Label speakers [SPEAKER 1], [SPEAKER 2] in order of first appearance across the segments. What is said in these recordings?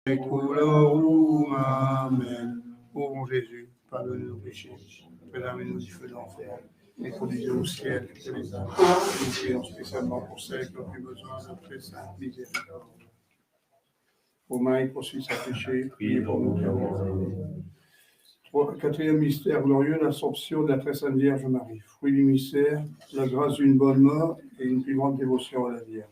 [SPEAKER 1] Écoulorum, amen. Ô mon Jésus, pardonne nos péchés, préservez-nous du feu de l'enfer, et conduisez au ciel toutes les âmes. Nous prions spécialement pour celles qui ont plus besoin de notre sainte miséricorde. Romain poursuit sa péché, priez pour nous. Quatrième mystère glorieux, l'Assomption de la très sainte Vierge Marie. Fruit du mystère, la grâce d'une bonne mort et une plus grande dévotion à la Vierge.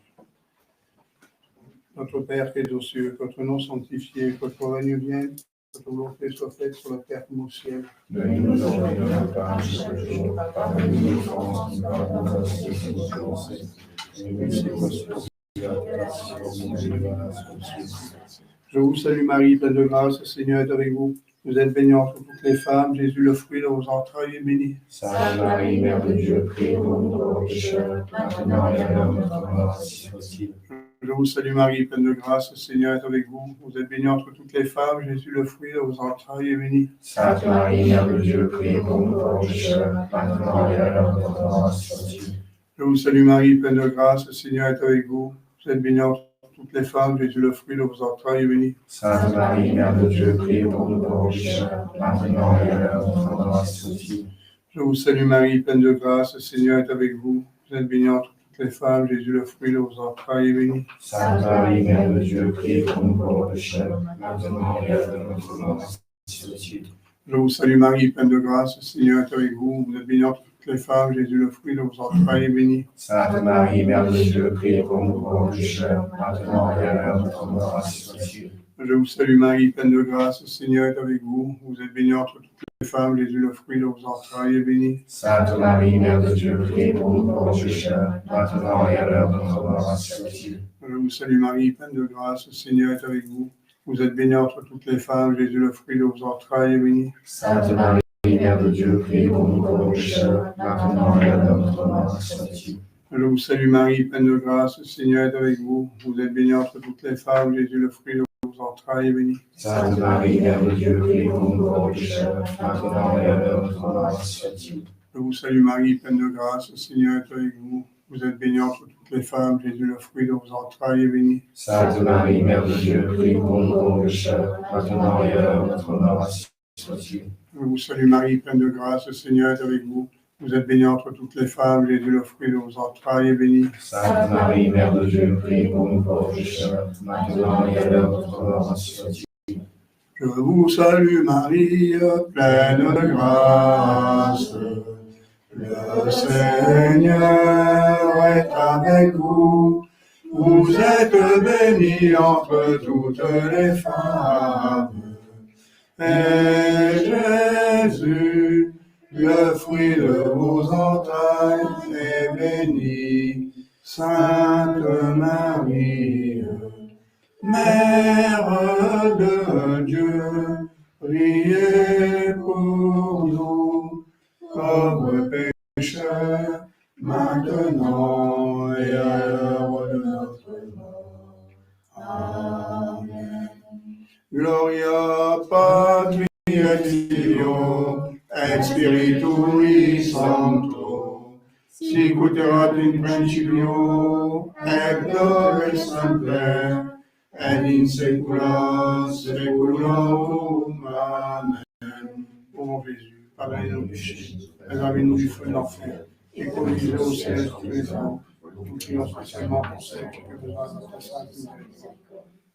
[SPEAKER 1] Notre Père qui es aux cieux, que votre nom sanctifié, que votre règne vienne, que votre volonté soit faite sur la terre comme au ciel.
[SPEAKER 2] Donne-nous aujourd'hui notre pain chaque jour, pardonne-nous nos offenses, nous pardonnons aussi ceux qui nous offensent. Et nous
[SPEAKER 1] Je vous salue Marie, pleine de grâce, le Seigneur est avec vous. Vous êtes bénie entre toutes les femmes, Jésus, le fruit de vos entrailles, est béni.
[SPEAKER 2] Sainte Marie, Mère de Dieu, priez pour nous pauvres pécheurs, maintenant et à l'heure de notre mort, si possible.
[SPEAKER 1] Je vous salue Marie, pleine de grâce, le Seigneur est avec vous. Vous êtes bénie entre toutes les femmes, Jésus, le fruit de vos entrailles, est béni.
[SPEAKER 2] Sainte Marie, Mère de Dieu, priez pour nous pauvres pécheurs, maintenant et à l'heure de notre mort, si possible.
[SPEAKER 1] Je vous salue Marie, pleine de grâce, le Seigneur est avec vous. Vous êtes bénie entre toutes les femmes, Jésus, le fruit de vos entrailles, est béni.
[SPEAKER 2] Sainte Marie, Mère de Dieu, priez pour nous pauvres pécheurs, maintenant et à l'heure de notre mort, si possible.
[SPEAKER 1] Je vous salue Marie, pleine de grâce, le Seigneur est avec vous. Vous êtes bénie entre toutes les femmes, Jésus, le fruit de vos entrailles, est béni.
[SPEAKER 2] Sainte Marie, Mère de Dieu, priez pour nous pauvres pécheurs, maintenant et à l'heure de notre mort, si possible.
[SPEAKER 1] Je vous salue Marie, pleine de grâce, le Seigneur est avec vous. Vous êtes bénie entre toutes les femmes, Jésus, le fruit de vos entrailles, est béni.
[SPEAKER 2] Sainte Marie, Mère de Dieu, priez pour nous pauvres pécheurs, maintenant et à l'heure de notre mort, si possible.
[SPEAKER 1] Je vous salue Marie, pleine de grâce, le Seigneur est avec vous. Vous êtes bénie entre toutes les femmes, Jésus, le fruit de vos entrailles, est béni.
[SPEAKER 2] Sainte Marie, Mère de Dieu, priez pour nous pauvres pécheurs, maintenant et à l'heure de notre mort, si possible.
[SPEAKER 1] Je vous salue Marie, pleine de grâce, le Seigneur est avec vous. Vous êtes bénie entre toutes les femmes, Jésus, le fruit de vos entrailles, est béni.
[SPEAKER 2] Sainte Marie, Mère de Dieu, priez pour nous pauvres pécheurs, maintenant et à l'heure de notre mort, si possible.
[SPEAKER 1] Je vous salue Marie, pleine de grâce, le Seigneur est avec vous. Vous êtes bénie entre toutes les femmes, Jésus, le fruit de vos entrailles, est béni.
[SPEAKER 2] Sainte Marie, Mère de Dieu, priez pour nous pauvres pécheurs, maintenant et à l'heure de notre mort, si possible.
[SPEAKER 1] Je vous salue Marie, pleine de grâce, le Seigneur est avec vous. Vous êtes bénie entre toutes les femmes, Jésus, le fruit de vos entrailles, est béni.
[SPEAKER 2] Sainte Marie, Mère de Dieu, priez pour nous pauvres pécheurs, maintenant et à l'heure de notre mort, si possible.
[SPEAKER 1] Je vous salue Marie, pleine de grâce, le Seigneur est avec vous. Vous êtes bénie entre toutes les femmes, Jésus, le fruit de vos entrailles, est béni.
[SPEAKER 2] Sainte Marie, Mère de Dieu, priez pour nous pauvres pécheurs, maintenant et à l'heure de notre mort, si possible.
[SPEAKER 1] Je vous salue Marie, pleine de grâce. Le Seigneur est avec vous. Vous êtes bénie entre toutes les femmes. Et Jésus, le fruit de vos entrailles, est béni. Sainte Marie, Mère de Dieu, priez pour nous, pauvres pécheurs, maintenant et à l'heure de notre mort. Amen. Gloria Patri et Filio et Spiritui Sancto, sicut erat in principio et nunc et semper et in saecula saeculorum. Amen. Ô mon Jésus, pardonnez nos péchés, préservez-nous du feu de l'enfer, et conduisez au ciel tous les âmes, nous prions spécialement pour celles qui ont besoin de notre sainte miséricorde.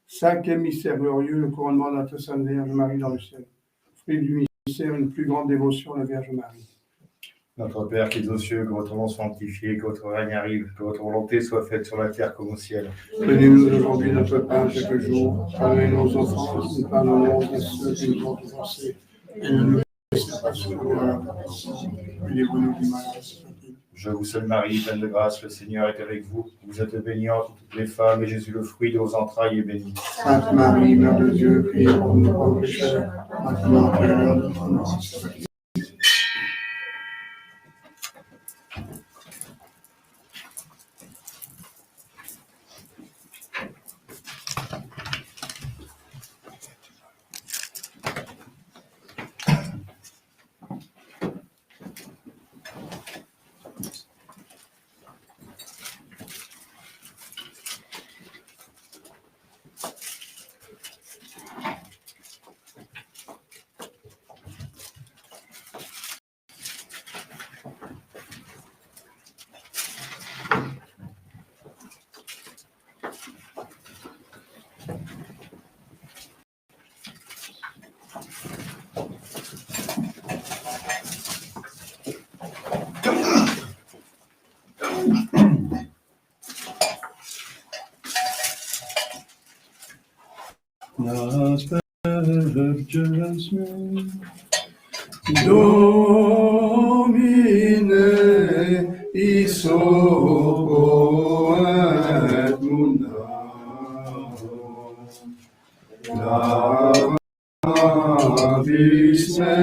[SPEAKER 1] Cinquième mystère glorieux, le couronnement de notre Sainte Vierge Marie dans le ciel. Fruit du mystère, une plus grande dévotion à la Vierge Marie.
[SPEAKER 2] Notre Père qui es aux cieux, que votre nom soit sanctifié, que votre règne arrive, que votre volonté soit faite sur la terre comme au ciel.
[SPEAKER 1] Donnez-nous aujourd'hui notre pain chaque jour. Pardonnez nos offenses, nous pardonnons à ceux qui nous ont offensés. Et ne nous laissez pas succomber à la tentation, mais livrez-nous du mal.
[SPEAKER 2] Je vous salue Marie, pleine de grâce, le Seigneur est avec vous. Vous êtes bénie entre toutes les femmes, et Jésus, le fruit de vos entrailles, est béni.
[SPEAKER 1] Sainte Marie, Mère de Dieu, priez pour nous pauvres pécheurs, maintenant et à l'heure de notre mort.
[SPEAKER 3] Asperges me,
[SPEAKER 1] Domine, isopo et munda, lavis me,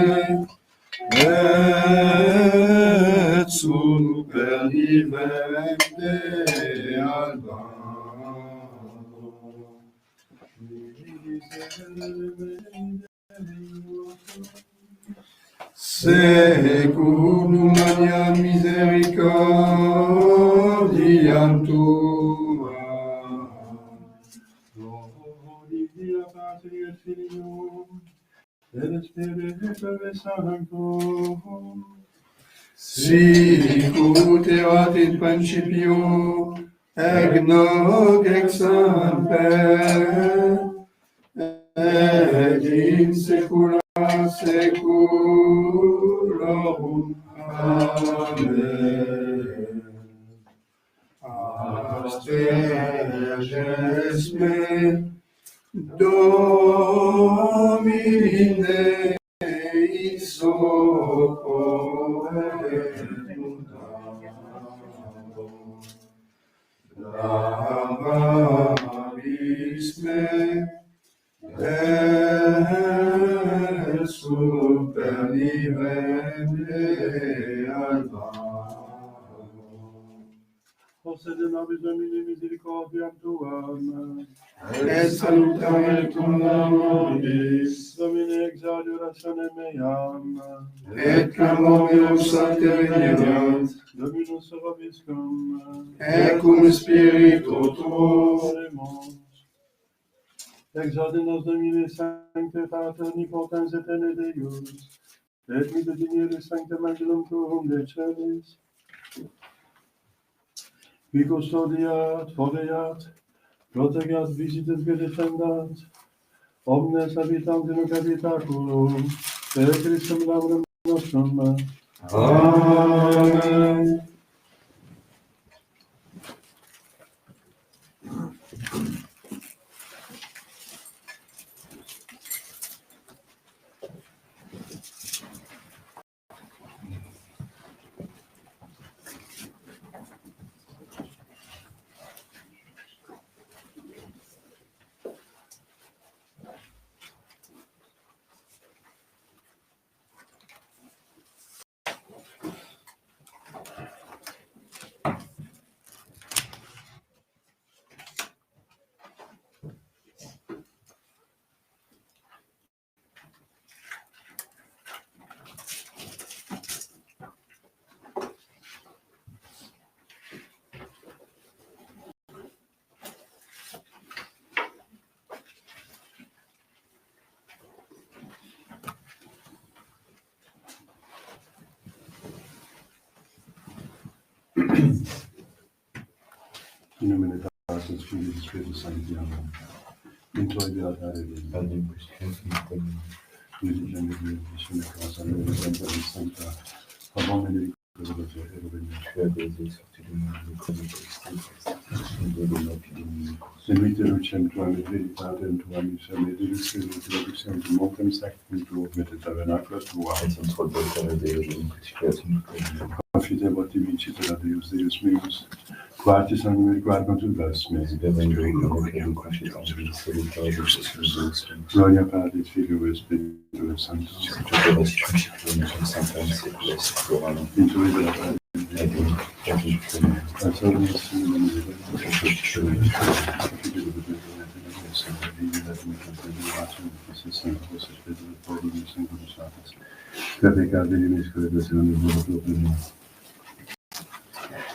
[SPEAKER 1] et super vivente alba. Secundum mania misericordiam tua.
[SPEAKER 3] Gloria Patri et Filium, et Spiritus Sanctum,
[SPEAKER 1] Sic ut erat in principio, ec nunc et semper, et in saecula saeculorum. Amen. Asperges me, Domine, isopo et munda, lavis me, et super vivente alba.
[SPEAKER 3] Possede nobis Domini misericordiam tuam,
[SPEAKER 1] Et salutare cum nobis,
[SPEAKER 3] Domine exaudi orationem meam,
[SPEAKER 1] et clamor meus alteveniat,
[SPEAKER 3] Dominus vobiscum,
[SPEAKER 1] et cum spiritu tuo,
[SPEAKER 3] oremus. Exaudi nos Domine Sancte Pater Omnipotens et Eterne Deus, et mitte digere sanctam angelum tuum de celis, qui custodiat, foveat, protegat, visitet, et defendat, omnes habitantes in habitaculum, per Christum laudem nostrum.
[SPEAKER 1] Amen.
[SPEAKER 3] In nomine Patris, Filii et Spiritus Sancti. Amen. In toi beatare Dei,
[SPEAKER 2] Adibus Christum,
[SPEAKER 3] benedicam Dei, Vicine Casa, Mea Santa et Sancta, Avon benedictus et Revenus.
[SPEAKER 2] tu as baisé sorti du monde, le corps de Christ, de l'épidémie.
[SPEAKER 3] Semite lucem tuam et veritatem tuam, isam et Deus Sanctum montem sacrum tuum, et tabernaculos tuam.
[SPEAKER 2] Et son trop beau cœur de Dieu, crucifixion de Christ.
[SPEAKER 3] Confidebor tibi citera Deus meus, quartis anime quadam tu das me, Gloria Patris, Filio et Spiritus Sanctus, in tui beatare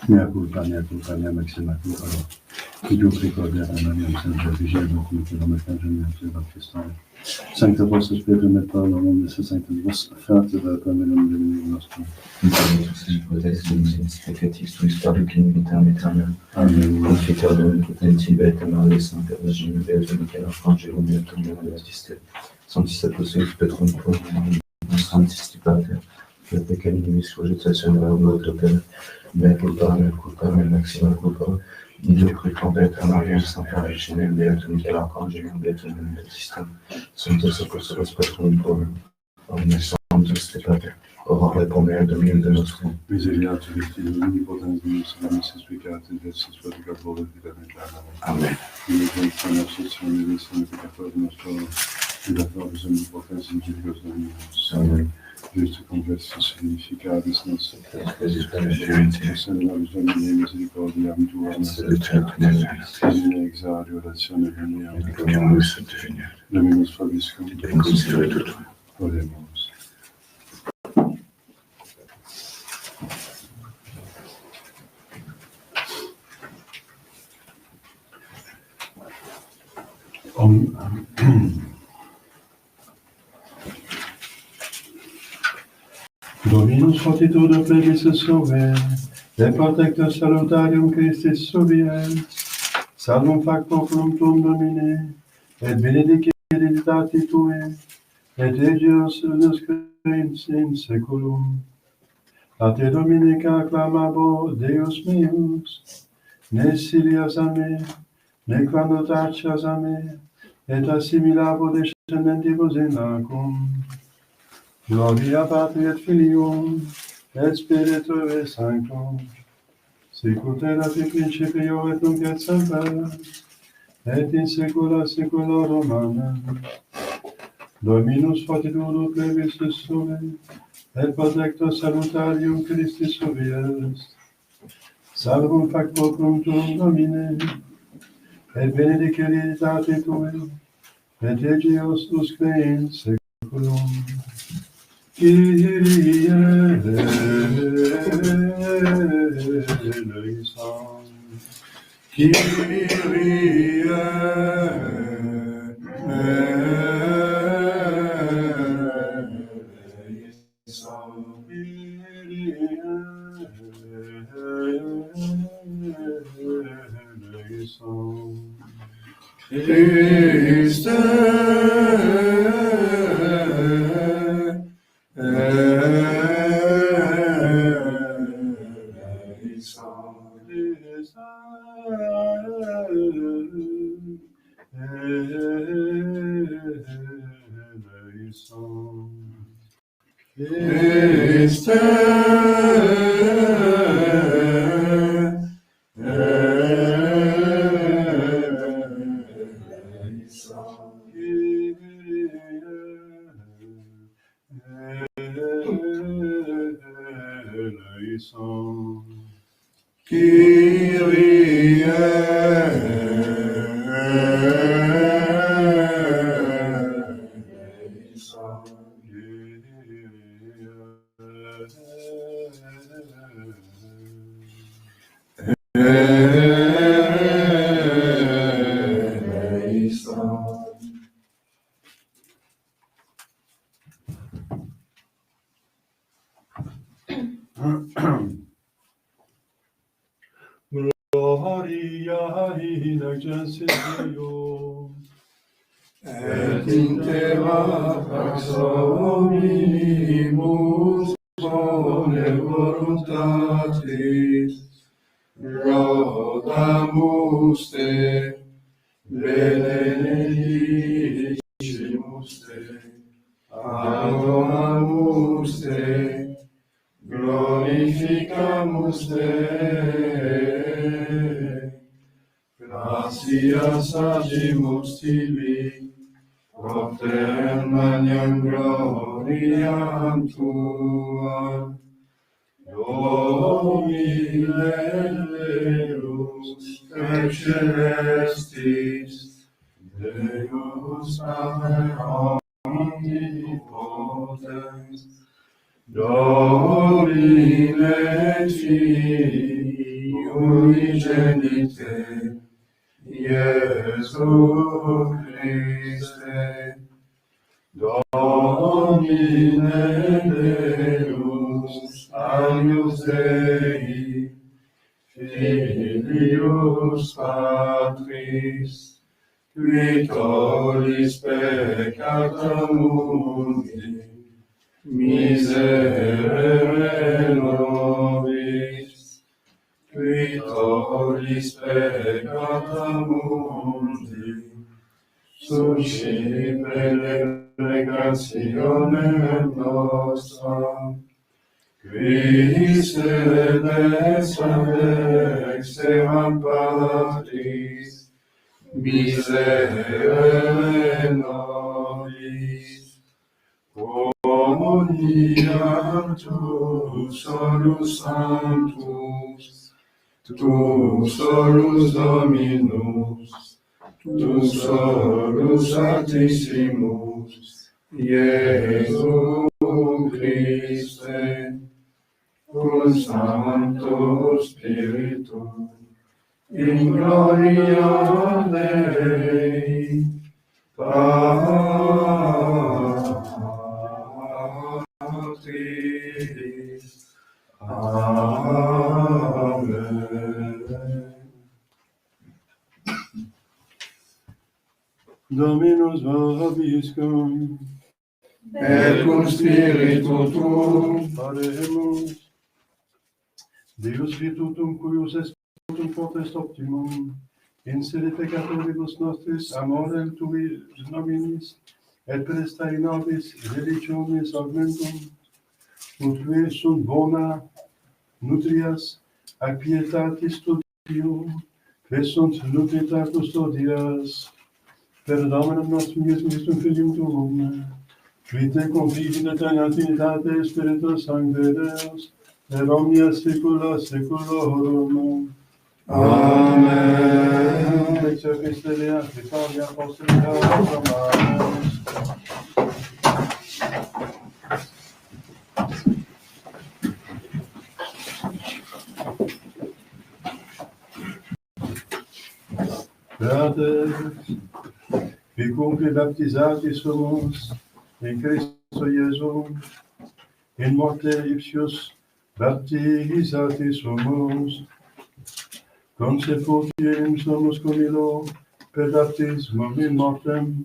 [SPEAKER 3] mea culpa, mea maxima culpa. Qui tu precordia ananiam sempre vigilum cum kilometram geniam servat Christum. Sancta vostra Spiritum et Paolo, omnes sanctus vos frate da convenum Domini nostrum.
[SPEAKER 2] Peccatis tuis traducim vitam aeternam.
[SPEAKER 3] Amen.
[SPEAKER 2] Confitor Dominici Beatam Maria Sancta Virgine Beata Michaela Frangelum et Tumum Beatiste. Sanctis Apostolus Petrum Tuum, Sanctis Pater, et peccaminis cogitatione verbum et opere, mea culpa, mea maxima culpa, Dio Cristo Beata Maria, Santa Regina, Beato Michele Arcangelo, Beato Nel Sistema, Santo Sacrosanto Spectrum Puro, Omnes Sanctus Te Pater, ora et pro nobis Domini nostrum.
[SPEAKER 3] Misericorde Christi, omnipotens Deus, missis peccatis, versus peccator, vita eterna.
[SPEAKER 2] Amen.
[SPEAKER 3] Misericorde nostra, Misericordia peccator nostro, Misericorde omnipotens Deus, Dominus.
[SPEAKER 2] Amen.
[SPEAKER 3] Juste conversus significatis nostri.
[SPEAKER 2] Salve
[SPEAKER 3] Nobis Domini, misericordiam Tua, Domine exaudi oratione veniam, Dominus Fabiscum, Oremus. Dominus fortitudo plebis sove, et protector salutarium Christi subies, salvum fac populum tuum Domine, et benedicat hereditati Tui, et egios unus creens in seculum. A Te Dominica acclamabo, Deus meus, ne silias a me, ne quando tacias a me, et assimilabo descendentibus in lacum. Gloria Patri et Filium, et Spiritui Sanctum, sicut erat in principio et nunc et semper, et in saecula saeculorum. Amen. Dominus fortitudo plebis sove, et protector salutarium Christi subi est. Salvum fac populum tuum Domine, et benedicat hereditati Tui, et egios usque in seculum. Kyrie eleison.
[SPEAKER 1] Kyrie eleison. Christe
[SPEAKER 3] Gloria in excelsis Deo,
[SPEAKER 1] et in terra pax hominibus bone voluntatis, rogamus te, benedicimus te, adoramus te, glorificamus te. Gratias agimus tibi, propter magnam gloriam tuam. Domine Deus per celestis, Deus Pater omnipotens, Domine Filii unigenite, Iesu Christe, Domine Deus, Agnus Dei, Filius Patris, qui tollis peccata mundi, miserere nobis, qui tollis nollis peccata mundi, suscipe delegationem nostra, qui sedes ad exteram Patris, miserere nobis, communiam tu solus sanctus, tu solus Dominus, tu solus Altissimus, Iesu Christe, cum Sancto Spiritu, in gloria Dei, Patris. Amen.
[SPEAKER 3] Dominus vobiscum,
[SPEAKER 1] Et cum spiritu tuum,
[SPEAKER 3] Oremus, Deus virtutum cuius est virtutum potest optimum, insere peccatoribus nostris amorem tui nominis, et presta in nobis religionis augmentum, ut qui sunt bona, nutrias, ac pietatis studium, que sunt nutrita custodias, per Dominum nostrum Iesum Christum Filium tuum, qui te confivi in Trinitate Spiritus Sancte Deus, et omnia saecula saeculorum.
[SPEAKER 1] Amen.
[SPEAKER 3] Lectio Epistolia Christi Apostolica Romanos. Fratres, qui cumque baptizati sumus in Christo Iesu, in morte ipsius baptizati sumus, conseputim sumus cum illo per baptismum in mortem,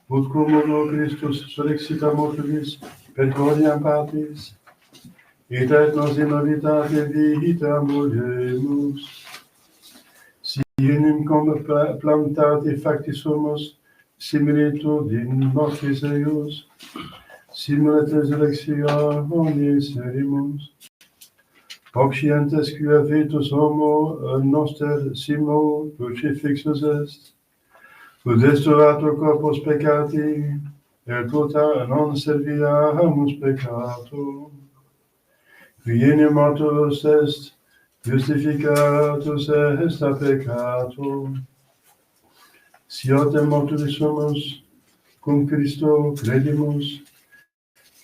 [SPEAKER 3] ut cum uno Christus surrexita mortuis per gloriam Patris, et et nos in novitate vitam volemus, si enim cum plantati facti sumus, similitude in mortis eius, simul et resurrectionis erimus, obscientes quia vetus homo noster simo crucifixus est, ut restaurator corpus peccati, et tota non serviamus peccatum, qui enim mortus est, justificatus est a peccatum, si autem mortuis sumus, cum Christo credimus,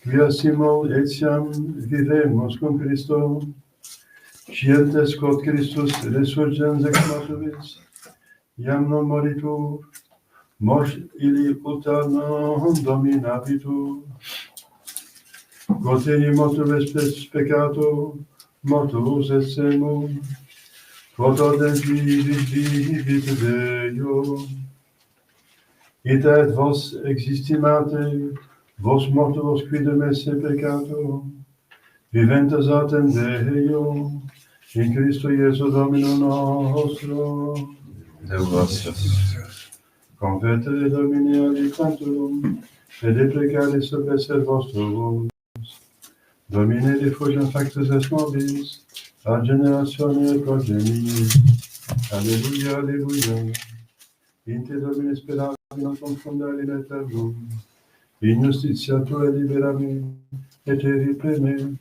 [SPEAKER 3] quia simul etiam vivemus cum Christo, scientes quod Christus resurgens ex mortuis, iam non moritur, mors illi uta non dominabitur, quod enim mortuis peccato, mortus et semum, quod ordem vivit Deo, ita et vos existimate, vos mortuos quidem esse peccato, viventes autem Deo, in Christo Iesu Domino nostro.
[SPEAKER 2] Deus vos.
[SPEAKER 3] Convertere Domini aliquantum, et deprecare suppresser vostros. Domine diffusion factus est nobis, a generatione progenie. Alleluia, alleluia. In te Domine speravi non confundere in eternum. In justitia tua liberami, et te ripreme.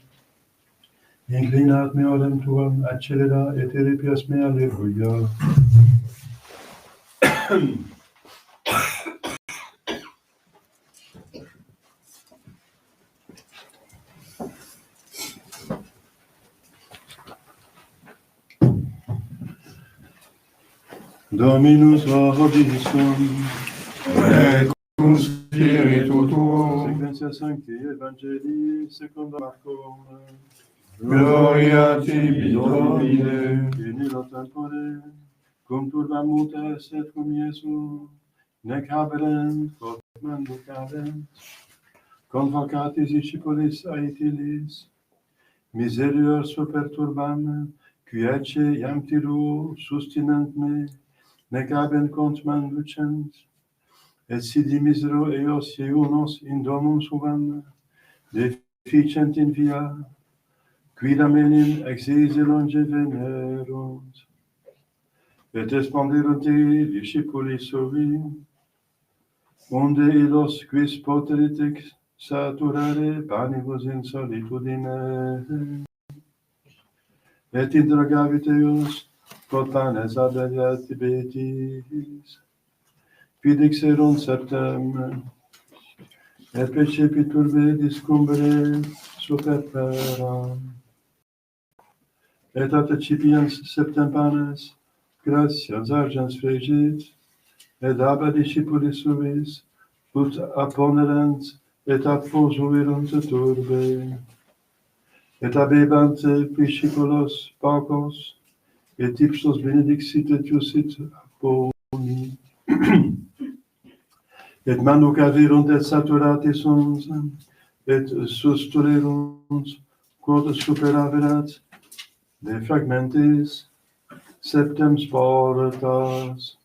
[SPEAKER 3] Inclinat me orem tuam, accelera, et te repias me, alleluia. Dominus vobiscum,
[SPEAKER 1] Et cum spiritu tuo,
[SPEAKER 3] Sequentia Sancti Evangelii secundum Marcum,
[SPEAKER 1] gloria tibi, Domine.
[SPEAKER 3] in illo tempore, cum turbamut est et cum Iesu, nec haberent, quod manducadent, convocatis discipulis aetilis, miserior super turbam, Quiece iam tiru sustinent me, nec habent contman lucens, et sidi misero eos iunos in domum suam, deficient in via, quidam enim exige longe venerunt, et responderunt discipuli suvi, onde illos quis poterit saturare panibus in solitudine, et interrogavit eos quod panes habeat tibetis, pidixerunt septem, et percepit turbe discumbere super terram, et atecipiens septem panes, gratias argens fregit, et habet discipulis suis, ut apponerant, et apposuerunt turbe, et habebant discipulos paucos, et ipsos benedixit et iusit apponi, et manucaverunt et saturati sunt, et sustulerunt, quod superaverat, de fragmentis, septem sportas,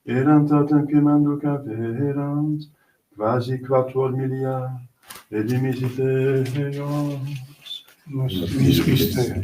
[SPEAKER 3] erant autem que manucaverant, quasi 4 milia, et dimisite eos.
[SPEAKER 1] Nos Christe.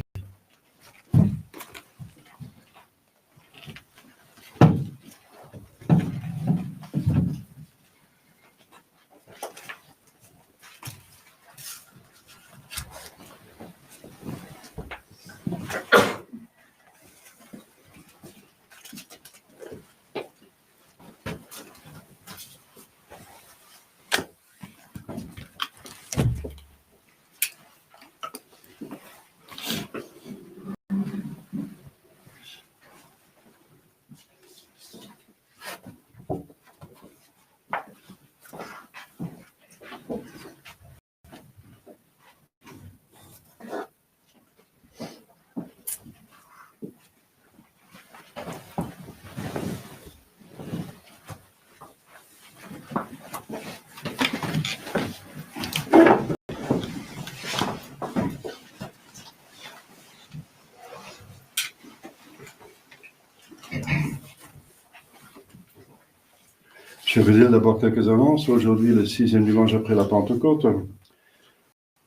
[SPEAKER 3] Je vais dire d'abord quelques annonces. Aujourd'hui, le 6e dimanche après la Pentecôte.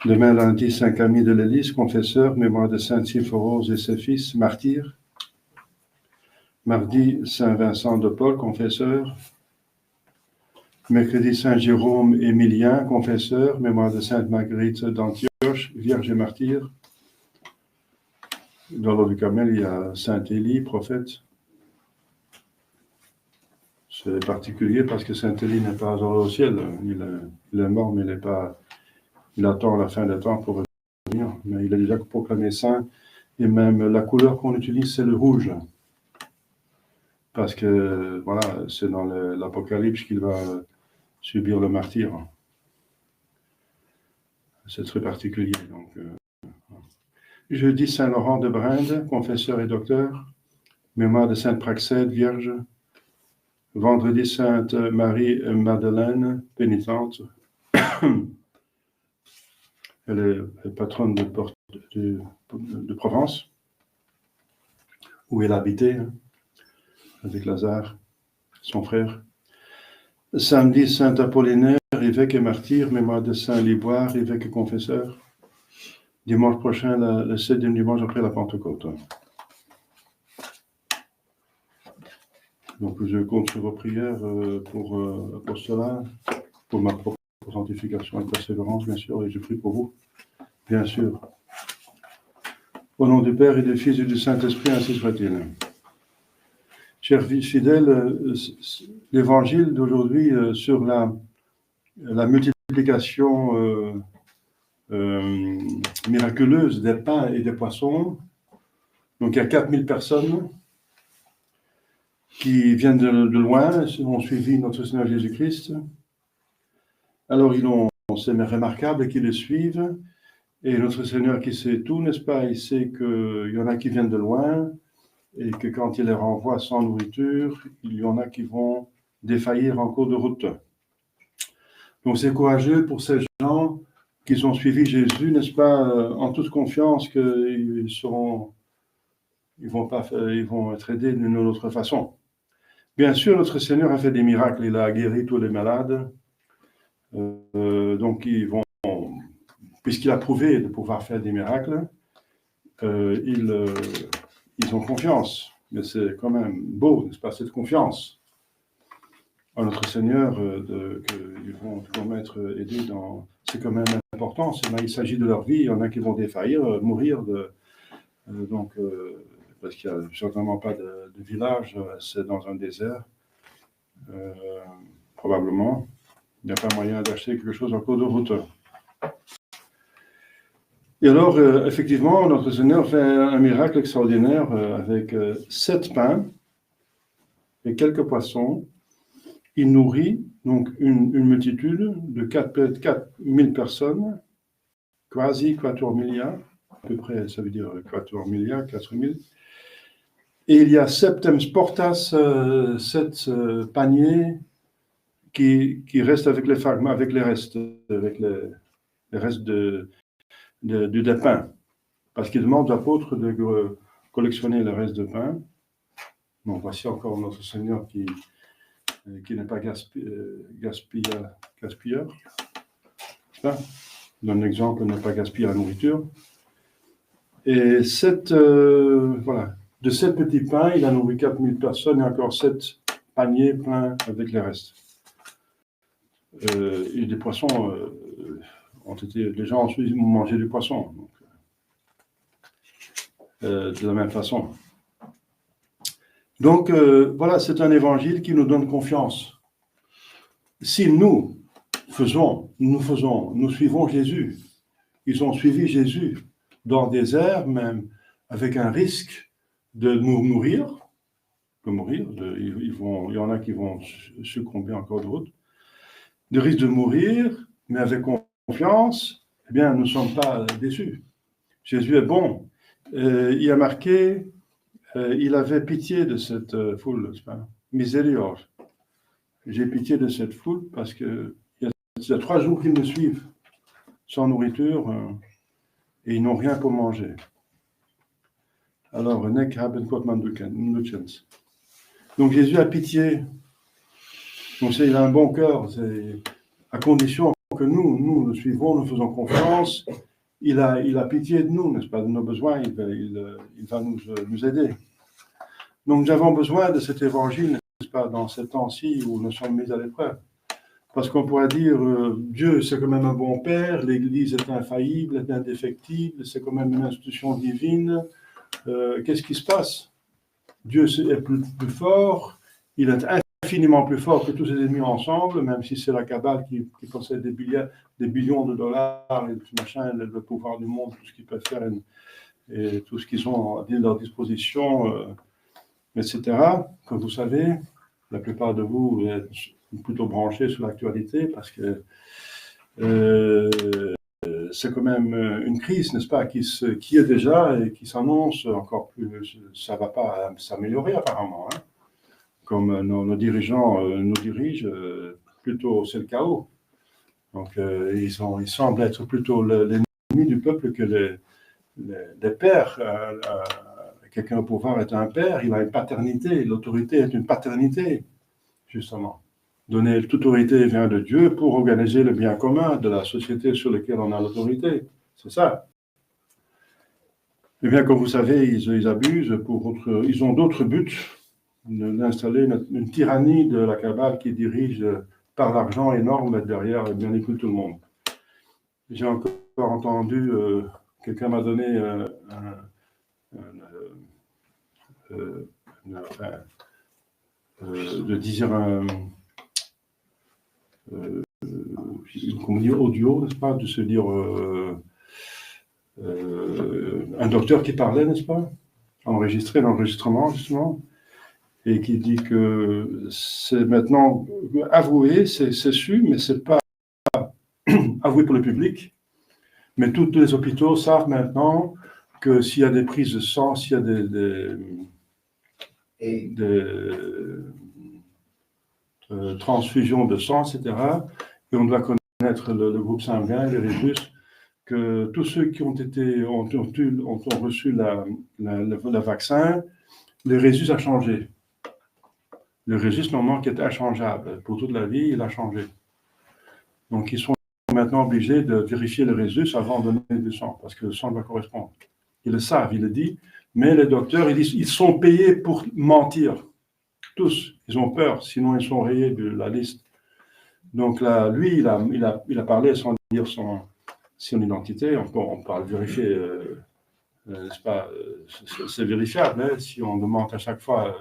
[SPEAKER 3] Demain, lundi, Saint Camille de l'Hélice, confesseur, mémoire de Sainte Symphorose et ses fils, martyrs. Mardi, Saint Vincent de Paul, confesseur. Mercredi, Saint Jérôme Émilien, confesseur, mémoire de Sainte Marguerite d'Antioche, vierge et martyr. Dans l'ordre du Carmel, il y a Saint Élie, prophète. C'est particulier parce que Saint Élie n'est pas au ciel. Il est mort, mais il attend la fin des temps pour revenir. Mais il est déjà proclamé saint. Et même la couleur qu'on utilise, c'est le rouge. Parce que, voilà, c'est dans l'Apocalypse qu'il va subir le martyre. C'est très particulier. Donc, jeudi, Saint Laurent de Brinde, confesseur et docteur. Mémoire de Sainte Praxède, vierge. Vendredi, Sainte Marie-Madeleine, pénitente. Elle est patronne de Provence, où elle habitait, avec Lazare, son frère. Samedi, Saint Apollinaire, évêque et martyr, mémoire de Saint Liboire, évêque et confesseur. Dimanche prochain, le 7e dimanche après la Pentecôte. Donc, je compte sur vos prières pour l'apostolat, pour ma propre sanctification et persévérance, bien sûr, et je prie pour vous, bien sûr. Au nom du Père et du Fils et du Saint-Esprit, ainsi soit-il. Chers fidèles, l'évangile d'aujourd'hui sur la multiplication miraculeuse des pains et des poissons. Donc, il y a 4000 personnes qui viennent de loin, ont suivi notre Seigneur Jésus-Christ. Alors, c'est remarquable qu'ils le suivent. Et notre Seigneur qui sait tout, n'est-ce pas, il sait qu'il y en a qui viennent de loin et que quand il les renvoie sans nourriture, il y en a qui vont défaillir en cours de route. Donc, c'est courageux pour ces gens qui ont suivi Jésus, n'est-ce pas, en toute confiance qu'ils seront ils vont être aidés d'une autre façon. Bien sûr, notre Seigneur a fait des miracles, il a guéri tous les malades. Donc, puisqu'il a prouvé de pouvoir faire des miracles, ils ont confiance. Mais c'est quand même beau, n'est-ce pas, cette confiance en notre Seigneur, qu'ils vont être aidés dans... C'est quand même important, il s'agit de leur vie, il y en a qui vont défaillir, mourir, parce qu'il n'y a certainement pas de village, c'est dans un désert, probablement. Il n'y a pas moyen d'acheter quelque chose en cours de route. Et alors, effectivement, notre Seigneur fait un miracle extraordinaire avec 7 pains et quelques poissons. Il nourrit donc une multitude de 4000 personnes, quasi quattuormilia, à peu près, ça veut dire quattuormilia, 4000. Et il y a 7 portas, 7 paniers qui restent avec les restes de pain. Parce qu'il demande aux apôtres de collectionner le reste de pain. Bon, voici encore notre Seigneur qui n'est pas gaspilleur. Ça donne l'exemple de ne pas gaspiller la nourriture. Et de 7 petits pains, il a nourri 4000 personnes et encore 7 paniers pleins avec les restes. Et des poissons les gens ensuite ont mangé du poisson. Donc, de la même façon. Donc, voilà, c'est un évangile qui nous donne confiance. Si nous suivons Jésus, ils ont suivi Jésus dans le désert, même avec un risque de nous mourir, il y en a qui vont succomber en cours de route, de risque de mourir, mais avec confiance, eh bien, nous ne sommes pas déçus. Jésus est bon. Il a marqué, il avait pitié de cette foule, n'est-ce pas? Misérior. J'ai pitié de cette foule parce qu'il y a 3 jours qu'ils me suivent sans nourriture et ils n'ont rien pour manger. Alors, donc Jésus a pitié. Donc il a un bon cœur, c'est à condition que nous le suivons, nous faisons confiance. Il a pitié de nous, n'est-ce pas, de nos besoins, il va nous aider. Donc nous avons besoin de cet évangile, n'est-ce pas, dans ces temps-ci où nous sommes mis à l'épreuve. Parce qu'on pourrait dire, Dieu c'est quand même un bon père, l'Église est infaillible, est indéfectible, c'est quand même une institution divine. Qu'est-ce qui se passe? Dieu est plus fort, il est infiniment plus fort que tous ses ennemis ensemble, même si c'est la cabale qui possède des billions de dollars et tout machin, le pouvoir du monde, tout ce qu'ils peuvent faire et tout ce qu'ils ont à leur disposition, etc. Comme vous savez, la plupart de vous êtes plutôt branchés sur l'actualité parce que c'est quand même une crise, n'est-ce pas, qui est déjà et qui s'annonce encore plus. Ça ne va pas s'améliorer apparemment. Hein. Comme nos dirigeants nous dirigent, plutôt c'est le chaos. Donc ils semblent être plutôt l'ennemi du peuple que les pères. Quelqu'un au pouvoir est un père, il a une paternité, l'autorité est une paternité, justement. Donner toute autorité vient de Dieu pour organiser le bien commun de la société sur laquelle on a l'autorité. C'est ça. Eh bien, comme vous savez, ils abusent ils ont d'autres buts d'installer une tyrannie de la cabale qui dirige par l'argent énorme derrière et bien écoute tout le monde. J'ai encore entendu, quelqu'un m'a donné de dire comment dire, audio, n'est-ce pas, de se dire un docteur qui parlait, n'est-ce pas, enregistré l'enregistrement, justement, et qui dit que c'est maintenant avoué, c'est su, mais c'est pas avoué pour le public, mais tous les hôpitaux savent maintenant que s'il y a des prises de sang, s'il y a des transfusions de sang, etc., et on doit connaître le groupe sanguin, les résus, que tous ceux qui ont reçu le vaccin, le résus a changé. Le résus, normalement, qui était inchangeable pour toute la vie, il a changé. Donc, ils sont maintenant obligés de vérifier le résus avant de donner du sang, parce que le sang doit correspondre. Ils le savent, il le dit, mais les docteurs, ils disent, ils sont payés pour mentir. Tous, ils ont peur, sinon ils sont rayés de la liste. Donc là, lui, il a parlé sans dire son identité. On peut le vérifier, n'est-ce pas, c'est vérifiable, hein, si on demande à chaque fois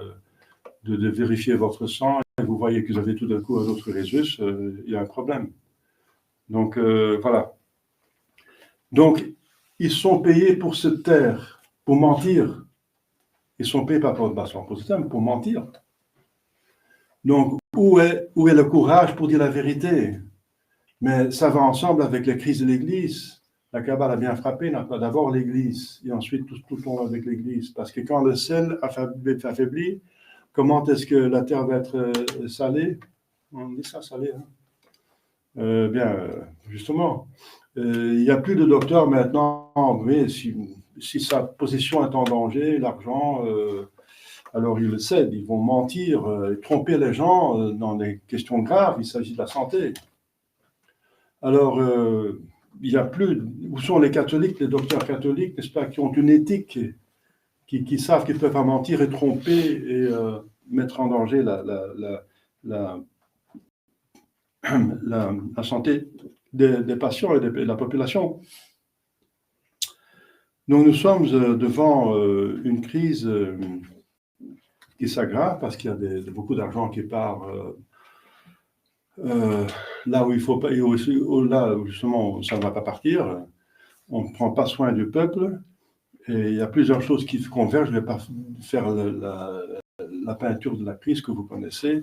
[SPEAKER 3] de vérifier votre sang et vous voyez que vous avez tout d'un coup un autre résus, il y a un problème. Donc, voilà. Donc, ils sont payés pour se taire, pour mentir. Ils sont payés pas pour se taire, mais pour mentir. Donc, où est le courage pour dire la vérité? Mais ça va ensemble avec les crises de l'Église. La Kabbale a bien frappé, d'abord l'Église, et ensuite tout tombe avec l'Église. Parce que quand le sel affaiblit, comment est-ce que la terre va être salée? On dit ça, salée, hein? Justement, il n'y a plus de docteurs maintenant, mais si sa position est en danger, l'argent, alors ils le cèdent, ils vont mentir, tromper les gens dans des questions graves, il s'agit de la santé. Alors, il n'y a plus, où sont les catholiques, les docteurs catholiques, n'est-ce pas, qui ont une éthique, qui savent qu'ils peuvent pas mentir et tromper et mettre en danger la santé des patients et de la population. Donc nous sommes devant une crise qui s'aggrave parce qu'il y a beaucoup d'argent qui part là où il faut pas, et aussi là où justement ça ne va pas partir. On ne prend pas soin du peuple et il y a plusieurs choses qui convergent. Je ne vais pas faire la peinture de la crise que vous connaissez.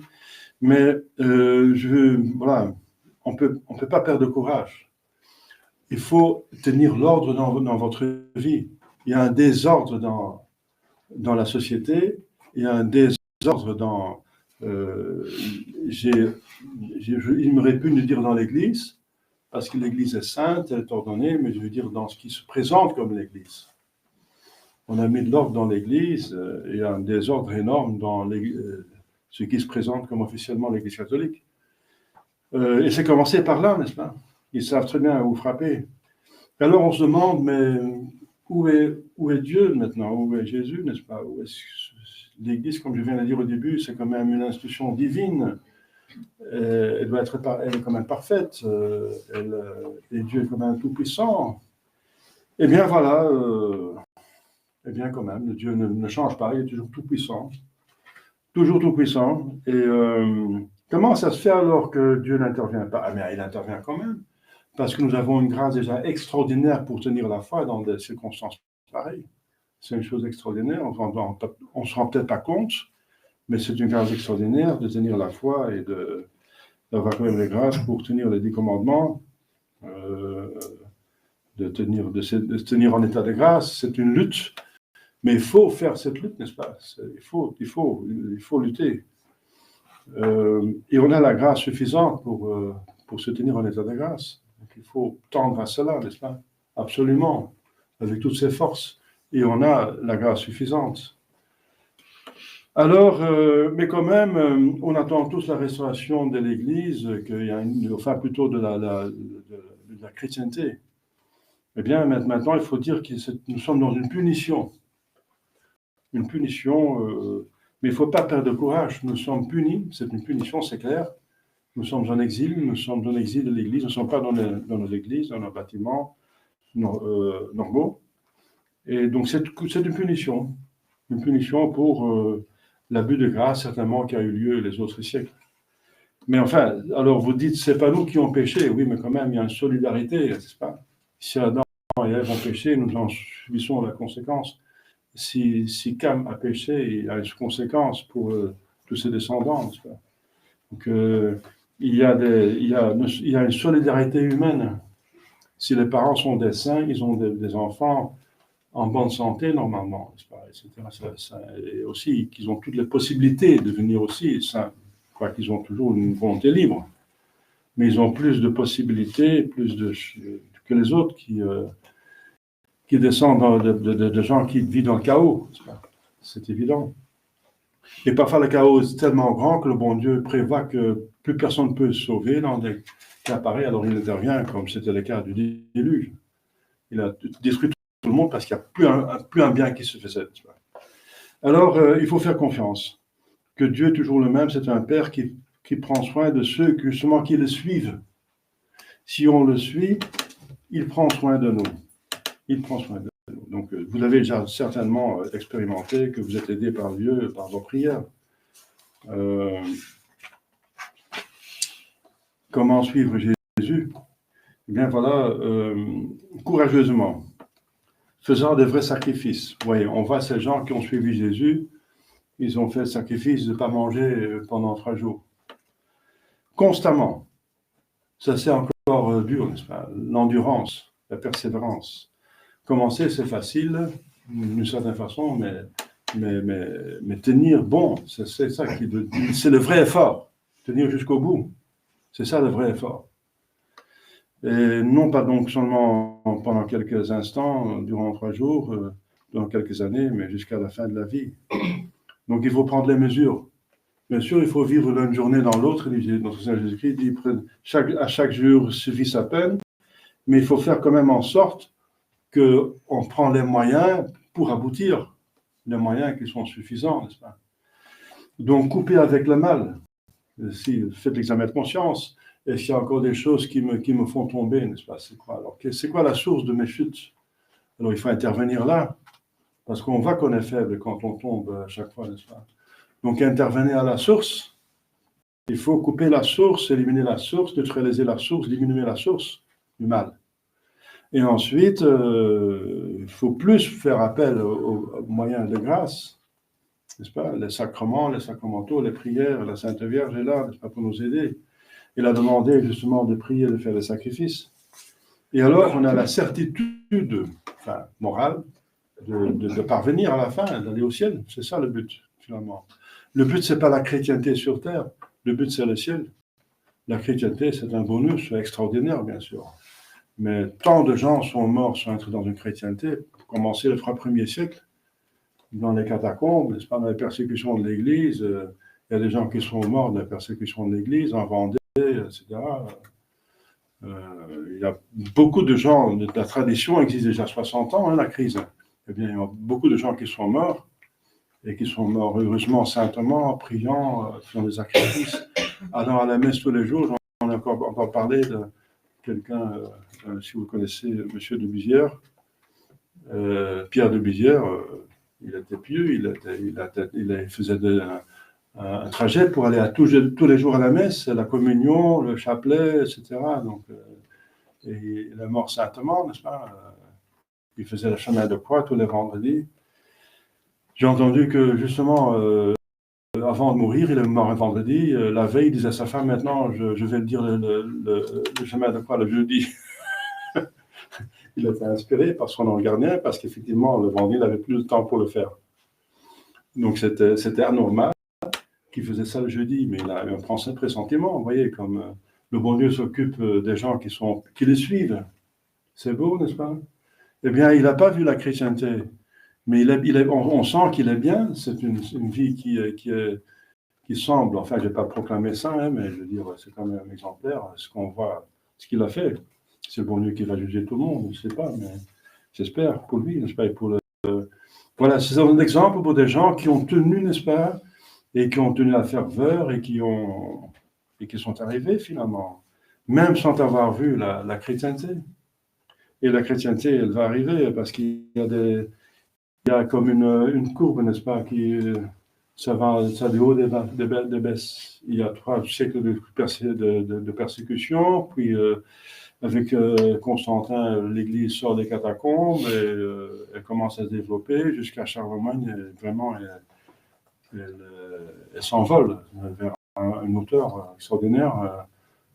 [SPEAKER 3] Mais voilà, on ne peut pas perdre de courage. Il faut tenir l'ordre dans votre vie. Il y a un désordre dans la société, il y a un désordre dans... il me répugne de dire dans l'Église, parce que l'Église est sainte, elle est ordonnée, mais je veux dire dans ce qui se présente comme l'Église. On a mis de l'ordre dans l'Église, il y a un désordre énorme dans ce qui se présente comme officiellement l'Église catholique. Et c'est commencé par là, n'est-ce pas? Ils savent très bien où frapper. Alors on se demande, mais où est Dieu maintenant? Où est Jésus, n'est-ce pas? L'Église, comme je viens de dire au début, c'est quand même une institution divine. Elle est quand même parfaite. Et Dieu est quand même tout-puissant. Eh bien voilà, eh bien quand même, Dieu ne change pas, il est toujours tout-puissant. Toujours tout-puissant. Et comment ça se fait alors que Dieu n'intervient pas? Ah, mais il intervient quand même. Parce que nous avons une grâce déjà extraordinaire pour tenir la foi dans des circonstances pareilles. C'est une chose extraordinaire. On ne se rend peut-être pas compte, mais c'est une grâce extraordinaire de tenir la foi et d'avoir quand même les grâces pour tenir les 10 commandements, de se tenir en état de grâce. C'est une lutte. Mais il faut faire cette lutte, n'est-ce pas? Il faut lutter. Et on a la grâce suffisante pour se tenir en état de grâce. Donc il faut tendre à cela, n'est-ce pas? Absolument, avec toutes ses forces. Et on a la grâce suffisante. Alors, mais quand même, on attend tous la restauration de l'Église, enfin plutôt de la chrétienté. Eh bien, maintenant, il faut dire que nous sommes dans une punition. Une punition, mais il ne faut pas perdre de courage. Nous sommes punis, c'est une punition, c'est clair. Nous sommes en exil, nous sommes dans l'exil de l'Église, nous ne sommes pas dans nos églises, dans nos bâtiments normaux. Et donc c'est une punition pour l'abus de grâce, certainement, qui a eu lieu les autres siècles. Mais enfin, alors vous dites, c'est pas nous qui ont péché, oui, mais quand même, il y a une solidarité, n'est-ce pas? Si Adam et Ève ont péché, nous en subissons la conséquence. Si Cam a péché, il y a une conséquence pour tous ses descendants, n'est-ce pas? Donc, il y a une solidarité humaine. Si les parents sont des saints, ils ont des enfants en bonne santé, normalement, n'est-ce pas, etc. Et aussi qu'ils ont toutes les possibilités de devenir aussi saints, quoique qu'ils ont toujours une volonté libre. Mais ils ont plus de possibilités, plus de
[SPEAKER 4] que les autres qui descendent de gens qui vivent dans le chaos. C'est évident. Et parfois, le chaos est tellement grand que le bon Dieu prévoit que plus personne ne peut se sauver dans des cas pareils, alors il intervient, comme c'était le cas du déluge. Il a détruit tout le monde parce qu'il n'y a plus un bien qui se faisait. Alors, il faut faire confiance. Que Dieu est toujours le même, c'est un Père qui prend soin de ceux justement qui le suivent. Si on le suit, il prend soin de nous. Il prend soin de nous. Donc, vous avez déjà certainement expérimenté que vous êtes aidé par Dieu, par vos prières. Comment suivre Jésus? Eh bien, voilà, courageusement, faisant de vrais sacrifices. Vous voyez, on voit ces gens qui ont suivi Jésus, ils ont fait le sacrifice de ne pas manger pendant 3 jours. Constamment. Ça, c'est encore dur, n'est-ce pas? L'endurance, la persévérance. Commencer, c'est facile, d'une certaine façon, mais tenir bon, c'est ça c'est le vrai effort. Tenir jusqu'au bout. C'est ça le vrai effort. Et non pas donc seulement pendant quelques instants, durant 3 jours, durant quelques années, mais jusqu'à la fin de la vie. Donc il faut prendre les mesures. Bien sûr, il faut vivre d'une journée dans l'autre. Notre Seigneur Jésus-Christ dit à chaque jour suffit sa peine, mais il faut faire quand même en sorte qu'on prend les moyens pour aboutir, les moyens qui sont suffisants, n'est-ce pas? Donc couper avec le mal. Si faites l'examen de conscience, et s'il y a encore des choses qui me font tomber, n'est-ce pas? C'est quoi? Alors, c'est quoi la source de mes chutes? Alors, il faut intervenir là, parce qu'on voit qu'on est faible quand on tombe à chaque fois, n'est-ce pas? Donc, intervenir à la source, il faut couper la source, éliminer la source, neutraliser la source, diminuer la source du mal. Et ensuite, il faut plus faire appel aux moyens de grâce, n'est-ce pas? Les sacrements, les sacramentaux, les prières, la Sainte Vierge est là, n'est-ce pas, pour nous aider. Il a demandé justement de prier, de faire des sacrifices. Et alors, on a la certitude, morale, de parvenir à la fin, d'aller au ciel. C'est ça le but, finalement. Le but, c'est pas la chrétienté sur terre. Le but, c'est le ciel. La chrétienté, c'est un bonus extraordinaire, bien sûr. Mais tant de gens sont morts, sont entrés dans une chrétienté, pour commencer les 3 premiers siècles, dans les catacombes, n'est-ce pas, dans les persécutions de l'Église. Il y a des gens qui sont morts dans la persécution de l'Église, en Vendée, etc. Il y a beaucoup de gens, la tradition existe déjà 60 ans, la crise. Eh bien, il y a beaucoup de gens qui sont morts, et qui sont morts heureusement, saintement, priant, faisant des sacrifices, allant à la messe tous les jours. J'en ai encore parlé de quelqu'un, si vous connaissez M. de Buzières, Pierre de Buzières, il était pieux, il faisait un trajet pour aller tous les jours à la messe, la communion, le chapelet, etc. Donc, et il est mort saintement, n'est-ce pas? Il faisait le chemin de croix tous les vendredis. J'ai entendu que justement, avant de mourir, il est mort un vendredi. La veille, il disait à sa femme, maintenant, je vais dire le chemin de croix le jeudi. Il était inspiré par son ange gardien, parce qu'effectivement, le vendredi, il n'avait plus le temps pour le faire. Donc, c'était anormal qu'il faisait ça le jeudi, mais il a eu un pressentiment, vous voyez, comme le bon Dieu s'occupe des gens qui les suivent. C'est beau, n'est-ce pas? Eh bien, il n'a pas vu la chrétienté, mais on sent qu'il est bien. C'est une vie qui semble, enfin, je ne vais pas proclamer ça, mais je veux dire, c'est quand même un exemplaire, ce qu'on voit, ce qu'il a fait. C'est le bon Dieu qui va juger tout le monde, je ne sais pas, mais j'espère pour lui, n'est-ce pas? Et voilà, c'est un exemple pour des gens qui ont tenu, n'est-ce pas? Et qui ont tenu la ferveur et qui sont arrivés finalement, même sans avoir vu la chrétienté. Et la chrétienté, elle va arriver parce qu'il y a comme une courbe, n'est-ce pas, ça du haut des baisses. Il y a 3 siècles de persécution, puis avec Constantin, l'Église sort des catacombes et elle commence à se développer jusqu'à Charlemagne, et vraiment elle s'envole vers une hauteur extraordinaire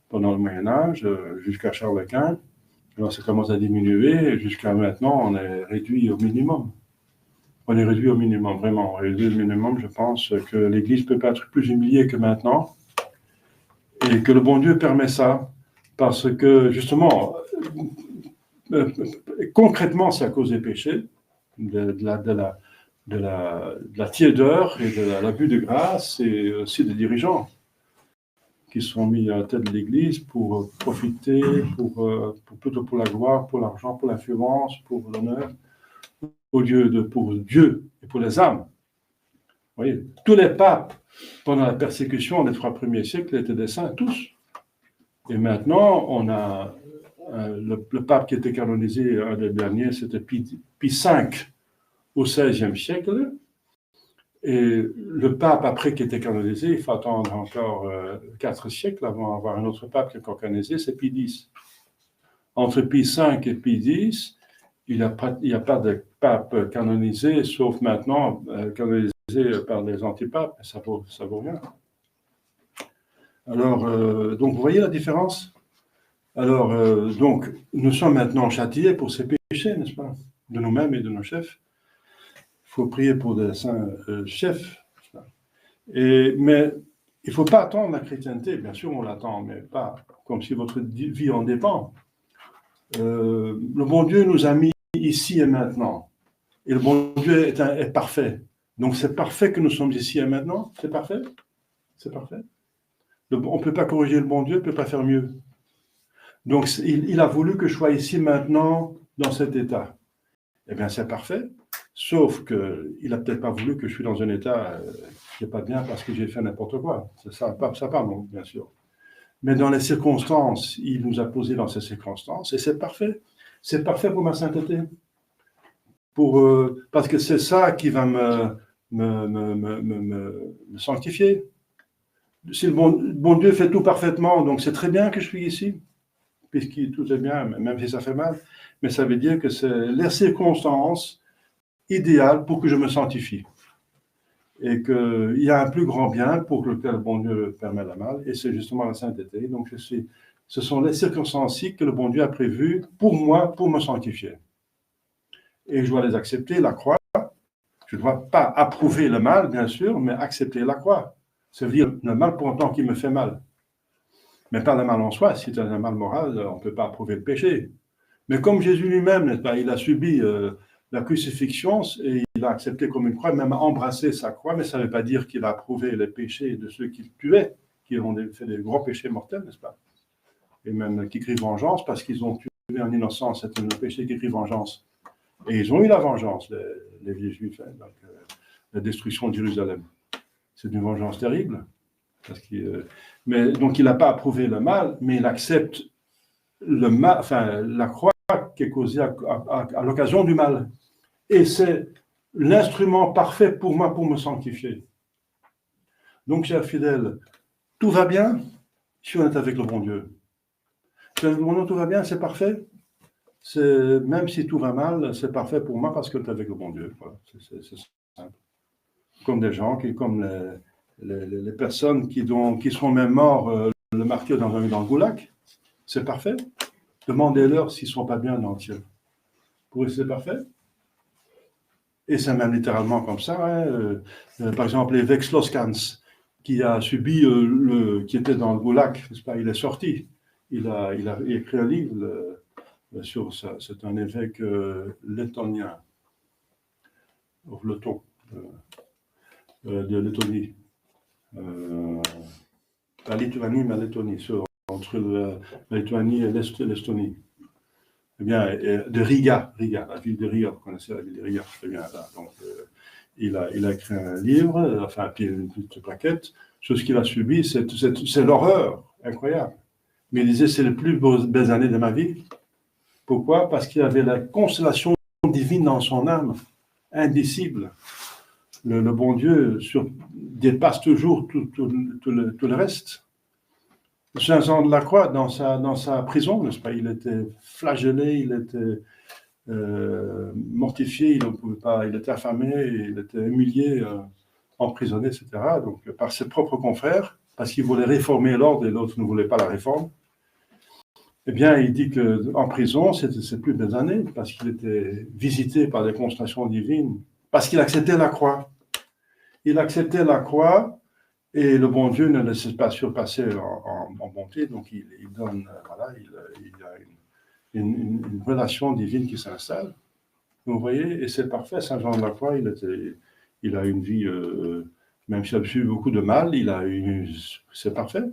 [SPEAKER 4] pendant le Moyen-Âge, jusqu'à Charles Quint. Alors ça commence à diminuer, et jusqu'à maintenant, on est réduit au minimum. On est réduit au minimum, vraiment. On est réduit au minimum, je pense que l'Église ne peut pas être plus humiliée que maintenant, et que le bon Dieu permet ça, parce que, justement, concrètement, c'est à cause des péchés, de la tiédeur et de l'abus de grâce, et aussi des dirigeants qui sont mis à la tête de l'Église pour profiter, plutôt pour la gloire, pour l'argent, pour l'influence, pour l'honneur, au lieu de pour Dieu et pour les âmes. Vous voyez, tous les papes, pendant la persécution des 3 premiers siècles, étaient des saints, tous. Et maintenant, on a le pape qui était canonisé, un des derniers, c'était Pie V au XVIe siècle. Et le pape, après qui était canonisé, il faut attendre encore 4 siècles avant d'avoir un autre pape qui est encore canonisé, c'est Pie X. Entre Pie V et Pie X, il n'y a pas de pape canonisé, sauf maintenant canonisé par les antipapes. Ça vaut rien. Alors, donc, vous voyez la différence? Alors, donc, nous sommes maintenant châtiés pour ces péchés, n'est-ce pas? De nous-mêmes et de nos chefs. Il faut prier pour des saints chefs. Mais il ne faut pas attendre la chrétienté. Bien sûr, on l'attend, mais pas comme si votre vie en dépend. Le bon Dieu nous a mis ici et maintenant. Et le bon Dieu est parfait. Donc, c'est parfait que nous sommes ici et maintenant. C'est parfait? C'est parfait. On ne peut pas corriger le bon Dieu, on ne peut pas faire mieux. Donc, il a voulu que je sois ici maintenant, dans cet état. Eh bien, c'est parfait. Sauf qu'il n'a peut-être pas voulu que je sois dans un état qui n'est pas bien parce que j'ai fait n'importe quoi. Ça pas, non, bien sûr. Mais dans les circonstances, il nous a posé dans ces circonstances, et c'est parfait. C'est parfait pour ma sainteté. Parce que c'est ça qui va me sanctifier. Si le bon Dieu fait tout parfaitement, donc c'est très bien que je suis ici, puisque tout est bien, même si ça fait mal. Mais ça veut dire que c'est les circonstances idéales pour que je me sanctifie. Et qu'il y a un plus grand bien pour lequel le bon Dieu permet le mal, et c'est justement la sainteté. Donc ce sont les circonstances que le bon Dieu a prévues pour moi, pour me sanctifier. Et je dois les accepter, la croix. Je ne dois pas approuver le mal, bien sûr, mais accepter la croix. Ça veut dire le mal pour autant qu'il me fait mal. Mais pas le mal en soi. Si c'est un mal moral, on ne peut pas approuver le péché. Mais comme Jésus lui-même, n'est-ce pas, il a subi la crucifixion et il a accepté comme une croix, même embrassé sa croix, mais ça ne veut pas dire qu'il a approuvé les péchés de ceux qui le tuaient, qui ont fait des gros péchés mortels, n'est-ce pas? Et même qui crient vengeance parce qu'ils ont tué en innocence. C'est un péché qui crie vengeance. Et ils ont eu la vengeance, les vieux juifs, hein, donc, la destruction de Jérusalem. C'est une vengeance terrible. Mais donc il n'a pas approuvé le mal, mais il accepte le mal, enfin la croix qui est causée à l'occasion du mal. Et c'est l'instrument parfait pour moi pour me sanctifier. Donc, chers fidèles, tout va bien si on est avec le bon Dieu. Si on est avec le bon Dieu, tout va bien, c'est parfait. Même si tout va mal, c'est parfait pour moi parce que tu es avec le bon Dieu. Voilà, c'est simple. Comme des gens, comme les personnes qui seront même morts, le martyr dans le goulag, c'est parfait. Demandez-leur s'ils ne sont pas bien dans le ciel. Pour eux, c'est parfait. Et c'est même littéralement comme ça. Hein. Par exemple, l'évêque Sloskans, qui a subi, qui était dans le goulag, il est sorti. Il a écrit un livre sur ça. C'est un évêque lettonien, letton, de Lettonie. La Lituanie, mais la Lettonie, entre la Lituanie et l'Estonie. Eh bien, de Riga, la ville de Riga, vous connaissez la ville de Riga, très bien là. Donc, il a écrit un livre, enfin, une petite plaquette, sur ce qu'il a subi, c'est l'horreur, incroyable. Mais il disait, c'est les plus belles années de ma vie. Pourquoi? Parce qu'il avait la consolation divine dans son âme, indicible. Le bon Dieu dépasse toujours tout le reste. Saint Jean de la Croix, dans sa prison, n'est-ce pas? Il était flagellé, il était mortifié, il ne pouvait pas, il était affamé, il était humilié, emprisonné, etc. Donc, par ses propres confrères, parce qu'il voulait réformer l'ordre et l'autre ne voulait pas la réforme. Eh bien, il dit qu'en prison, c'était ses plus belles années, parce qu'il était visité par des consolations divines, parce qu'il acceptait la croix. Il acceptait la croix, et le bon Dieu ne laisse pas surpasser en bonté, donc il donne, voilà, une relation divine qui s'installe. Vous voyez, et c'est parfait. Saint Jean de la Croix, il a une vie, même s'il a eu beaucoup de mal, c'est parfait.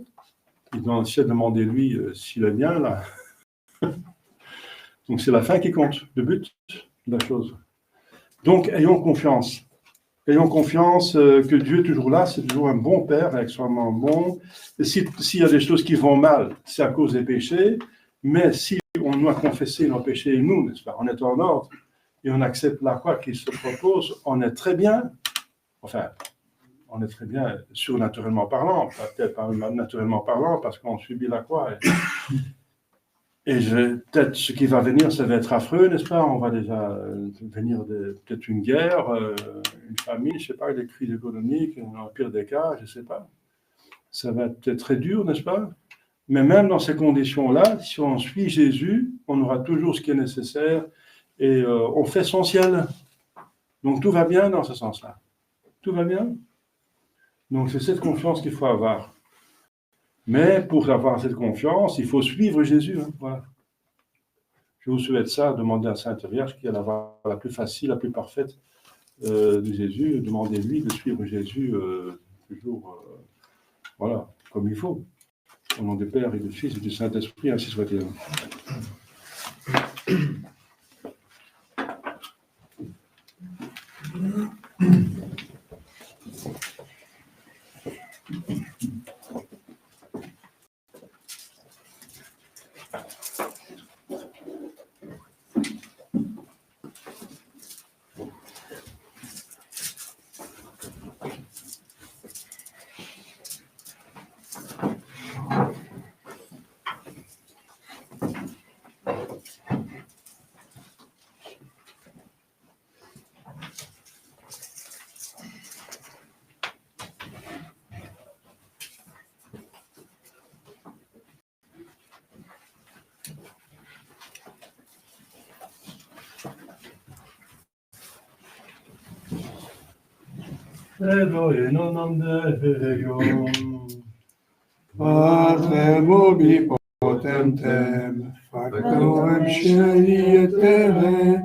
[SPEAKER 4] Il doit aussi demander lui s'il est bien là. Donc c'est la fin qui compte, le but de la chose. Donc ayons confiance. Ayons confiance que Dieu est toujours là, c'est toujours un bon Père, extrêmement bon. Et s'il y a des choses qui vont mal, c'est à cause des péchés, mais si on doit confesser nos péchés, nous, n'est-ce pas, on est en ordre, et on accepte la croix qui se propose, on est très bien, enfin, on est très bien surnaturellement parlant, peut-être pas naturellement parlant, parce qu'on subit la croix. Et peut-être ce qui va venir, ça va être affreux, n'est-ce pas? On va déjà venir peut-être une guerre, une famine, je ne sais pas, des crises économiques, dans le pire des cas, je ne sais pas. Ça va être peut-être très dur, n'est-ce pas? Mais même dans ces conditions-là, si on suit Jésus, on aura toujours ce qui est nécessaire et on fait son ciel. Donc tout va bien dans ce sens-là. Tout va bien. Donc c'est cette confiance qu'il faut avoir. Mais pour avoir cette confiance, il faut suivre Jésus. Hein, voilà. Je vous souhaite ça, demandez à Sainte Vierge qui a la voie la plus facile, la plus parfaite de Jésus. Demandez-lui de suivre Jésus toujours, voilà, comme il faut. Au nom du Père et du Fils et du Saint-Esprit, ainsi soit-il.
[SPEAKER 3] Elohe nonam Deum,
[SPEAKER 1] Patrem omnipotentem, factorem sceli et terrae,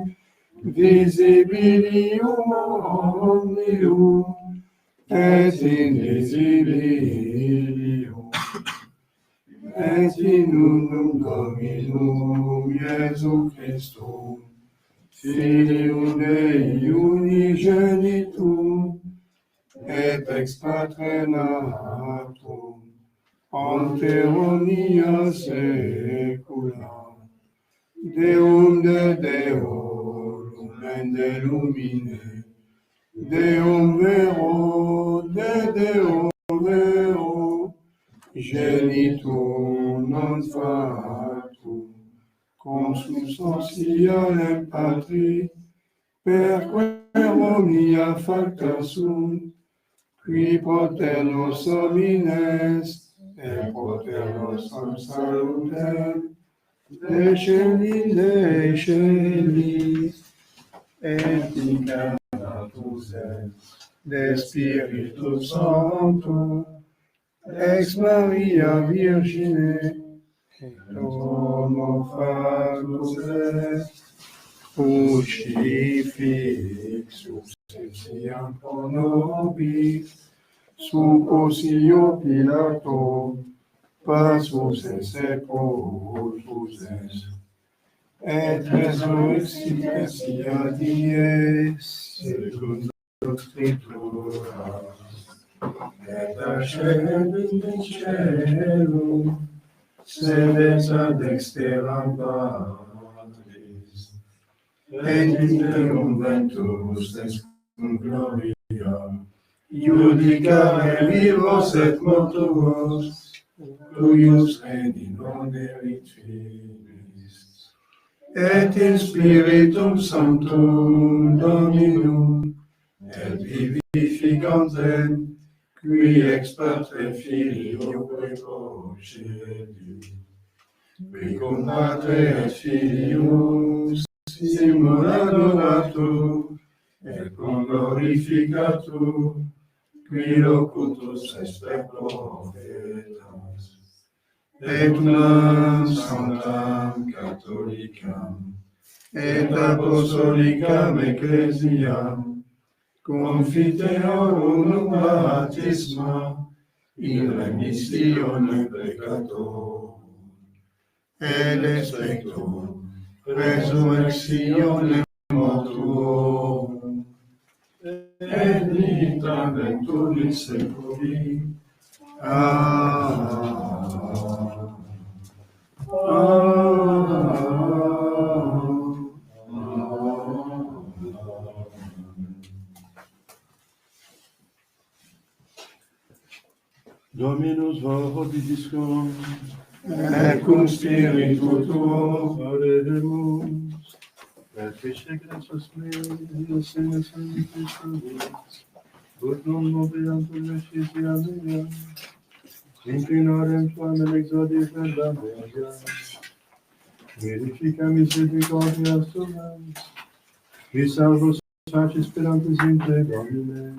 [SPEAKER 1] visibilium omnium, et invisibilium, et in unum Dominum Iesu Christum, Filium Dei unigenitum, et ex patre natum, ante omnia saecula, Deum de Deo, lumen de lumine, Deum vero, de Deo vero, genitum non fatum, consubstantialem Patri, perque omnia facta sunt, qui potenos homines, et potenos salutem, de celis, et incarnatus est, de Spiritus Sancto, ex Maria Virgine, et homo factus est, crucifixus etiam pro nobis, sub Pontio Pilato, passus et sepultus est, et resurrectia dies, secundum Scriptura, et ascendit in caelum, sedes ad dexteram Patris, et in triumventus cum gloria, iudicare vivos et mortuos, tuius redi non erit finis, et in Spiritum Sanctum Dominum, et vivificantem, qui ex Patre Filio procedit, qui cum Patre et Filius simul adoratur, et cum glorificatur, qui locutus est per profetas, et una sanctam catholicam, et apostolicam ecclesiam, confiteorum baptisma, in remissionem peccatorum, et expecto resurrectionem mortuorum, et vitam venturis seculi. Amen.
[SPEAKER 3] Dominus vobiscum,
[SPEAKER 1] Et cum spiritu tuo,
[SPEAKER 3] oremus, et fiche gratias meis, et sanctis tuis, ut non moveantur necessia mea, inclinarem tuam in exaudi verba mea, verifica misericordias tuas, qui salvos sac sperantes in te, Domine.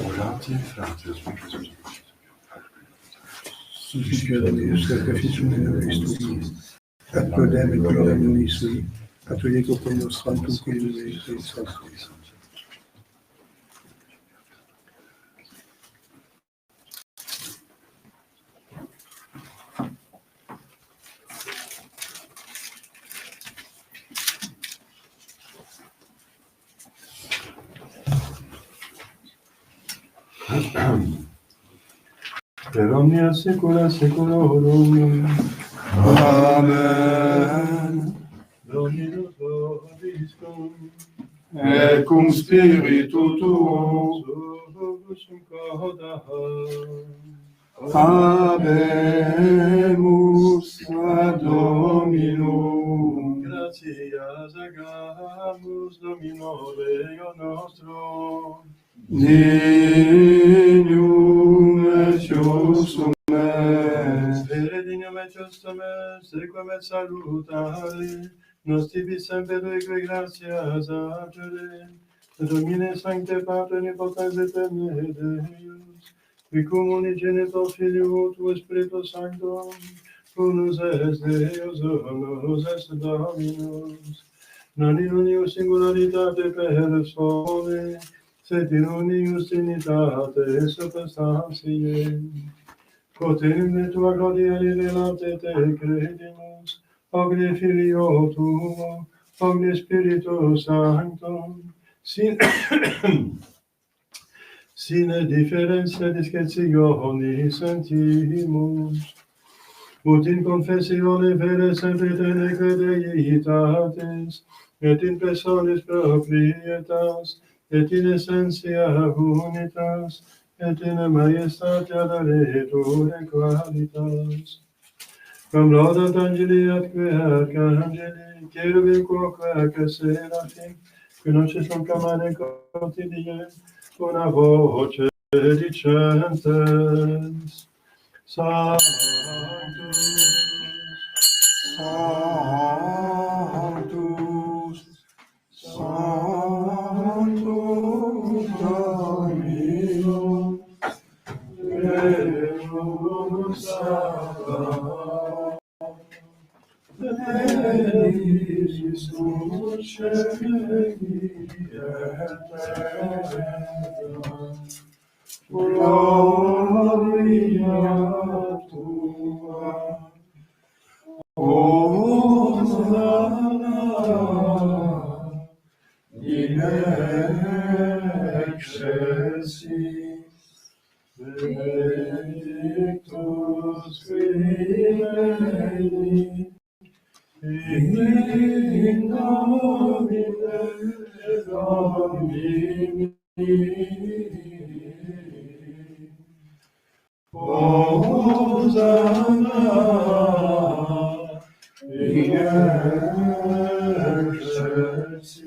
[SPEAKER 3] Orate, fratres,
[SPEAKER 1] Suscipiamus sacrificium Christum, et prodem et gloriam sui, catholico comus sanctum Christum Christus.
[SPEAKER 3] per omnia saecula saeculorum.
[SPEAKER 1] Amen.
[SPEAKER 3] Dominus vobiscum,
[SPEAKER 1] Et cum spiritu tuo,
[SPEAKER 3] sum caudaam.
[SPEAKER 1] habemus ad Dominum.
[SPEAKER 3] Gratias agamus Domino Deo nostro.
[SPEAKER 1] Dignum et justum est,
[SPEAKER 3] Spere dignum et justum est, sequam et salutare, nos tibi semper reque gratias agere, Domine sancte Pater omnipotens eterne Deus, qui cum unigenitor Filio tuo Spiritus Sancto, unus est Deus, unus est Dominus, non in unius singularitate persone, sed in unius trinitate substantiae, quotem tua gloria rivelate te credimus, omne Filio tuo, omne Spiritus Sancto, sine differentia discretionis sentimus, ut in confessione fede semper credeitatis, et in personis proprietas, et in essentia unitas, et in maestatia deleture qualitas. Cum laudat angeli atque arcangeli, cherubim quoque seraphim, que noces non camane quotidiem, una voce dicentes, Sanctus,
[SPEAKER 1] Sanctus, Sanctus Dominus, Deus Sabaoth, Benedictus Celi et terra, Gloria tua, Hosanna in excelsis, benedictus filii, in nomine Domini, Hosanna in excelsis.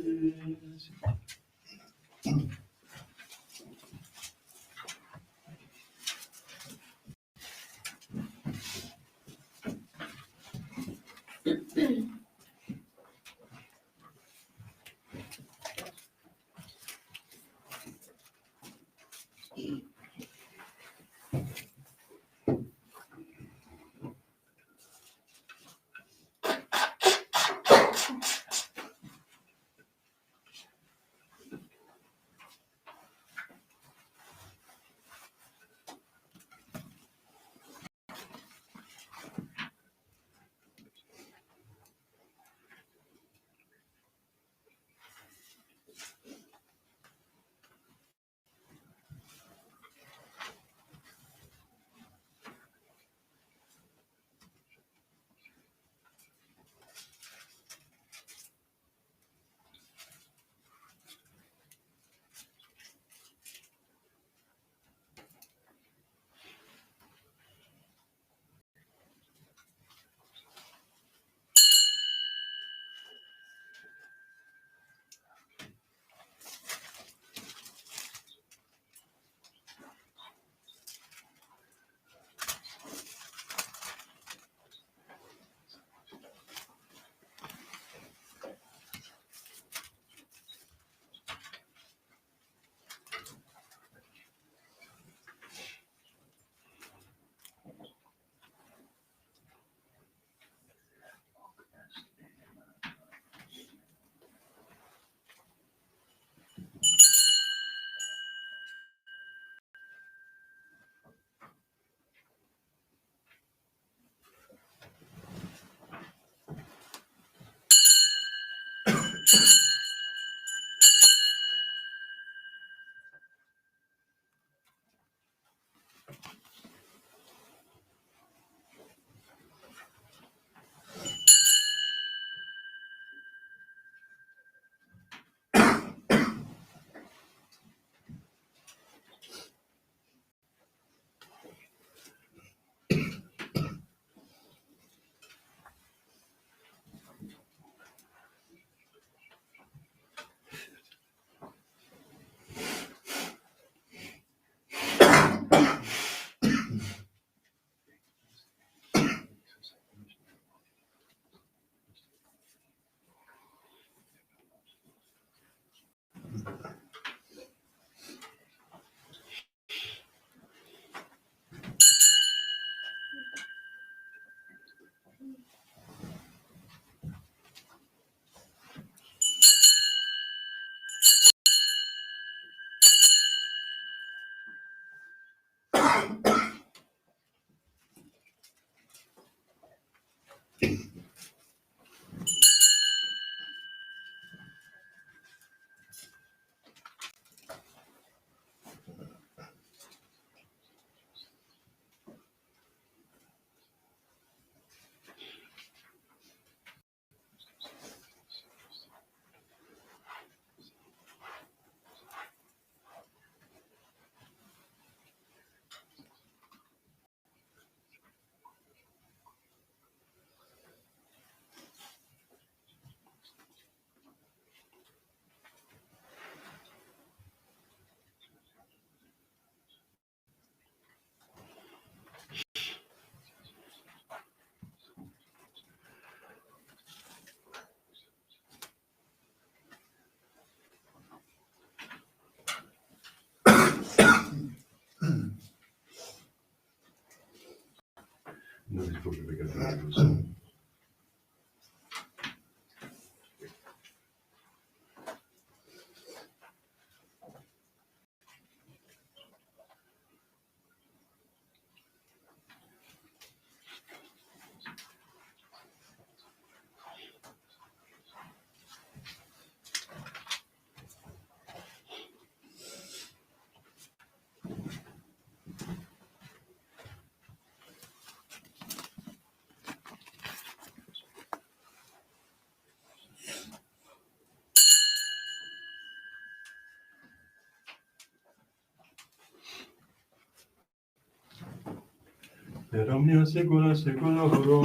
[SPEAKER 3] per omnia saecula saeculorum.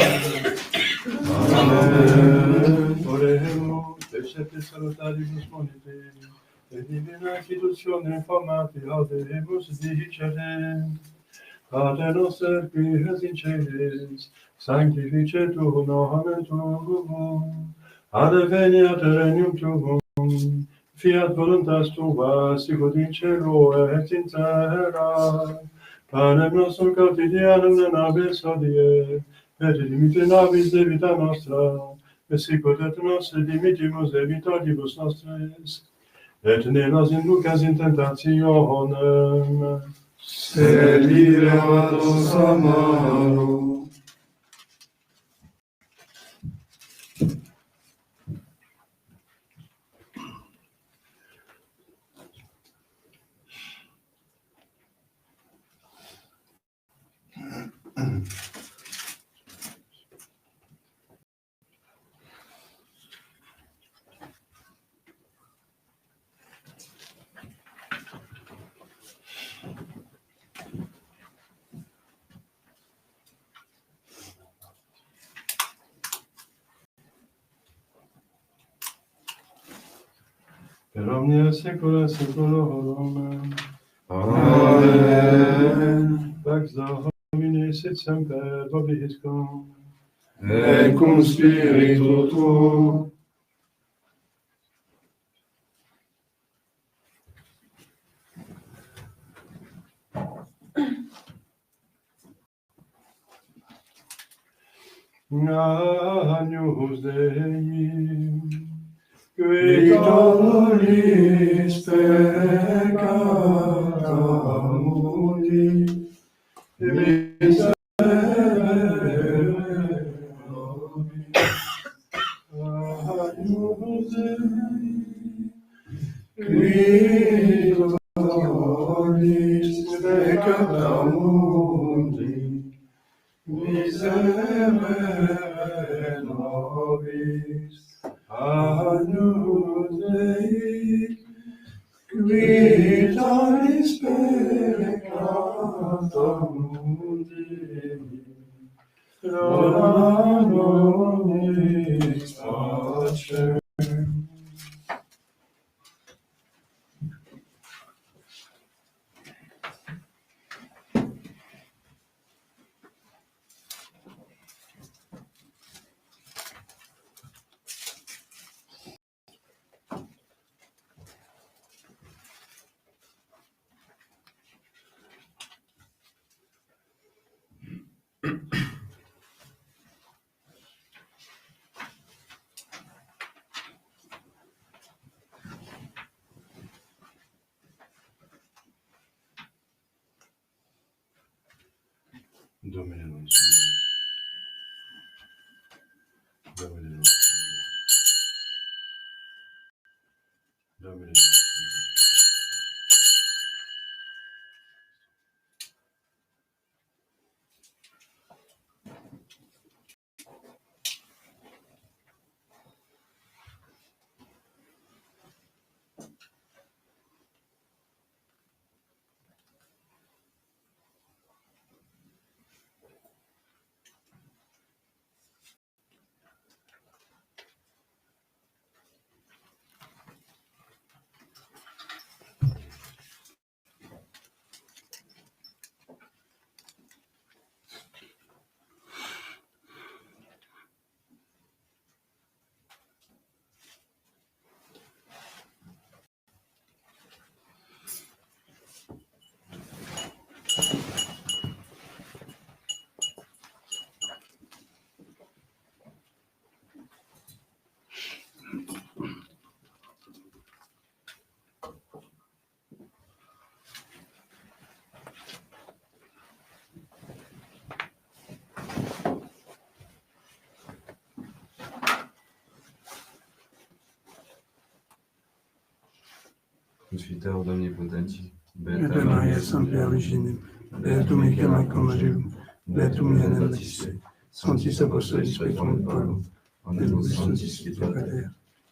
[SPEAKER 1] Amen.
[SPEAKER 3] Oremus, Decepte salutaribus monite, et divina institutione formati audemus dicere. Pater noster, qui es in celis, sanctificetur nomen tuum, adveniat regnum tuum, fiat voluntas tua, sicut in cielo et in terra. Panem nostrum quotidianum da nobis hodie, et dimitte nobis debita nostra, et sicut et nos dimittimus debitoribus nostris, et ne nos inducas in tentationem,
[SPEAKER 1] Sed libera nos a malo.
[SPEAKER 3] per omnia saecula saeculorum.
[SPEAKER 1] Amen.
[SPEAKER 3] Pax Domini sit semper vobiscum.
[SPEAKER 1] Et cum spiritu tuo.
[SPEAKER 3] Agnus Dei,
[SPEAKER 1] Qui tollis peccata mundi, miserere nobis. Agnus Dei, qui tollis peccata mundi, miserere nobis. Agnus Dei, qui tollis peccata mundi, dona nobis pacem.
[SPEAKER 3] Domine nostrum. Domine nostrum. Domine nostrum.
[SPEAKER 5] Confiteur omnipotenti,
[SPEAKER 6] Beata Maria, Sancta Virgine, Beatum ecam conjugum, Beatum Ioannem Baptiste, Sanctis Apostolis Petrum Paulum, Deus Sanctis Peccator,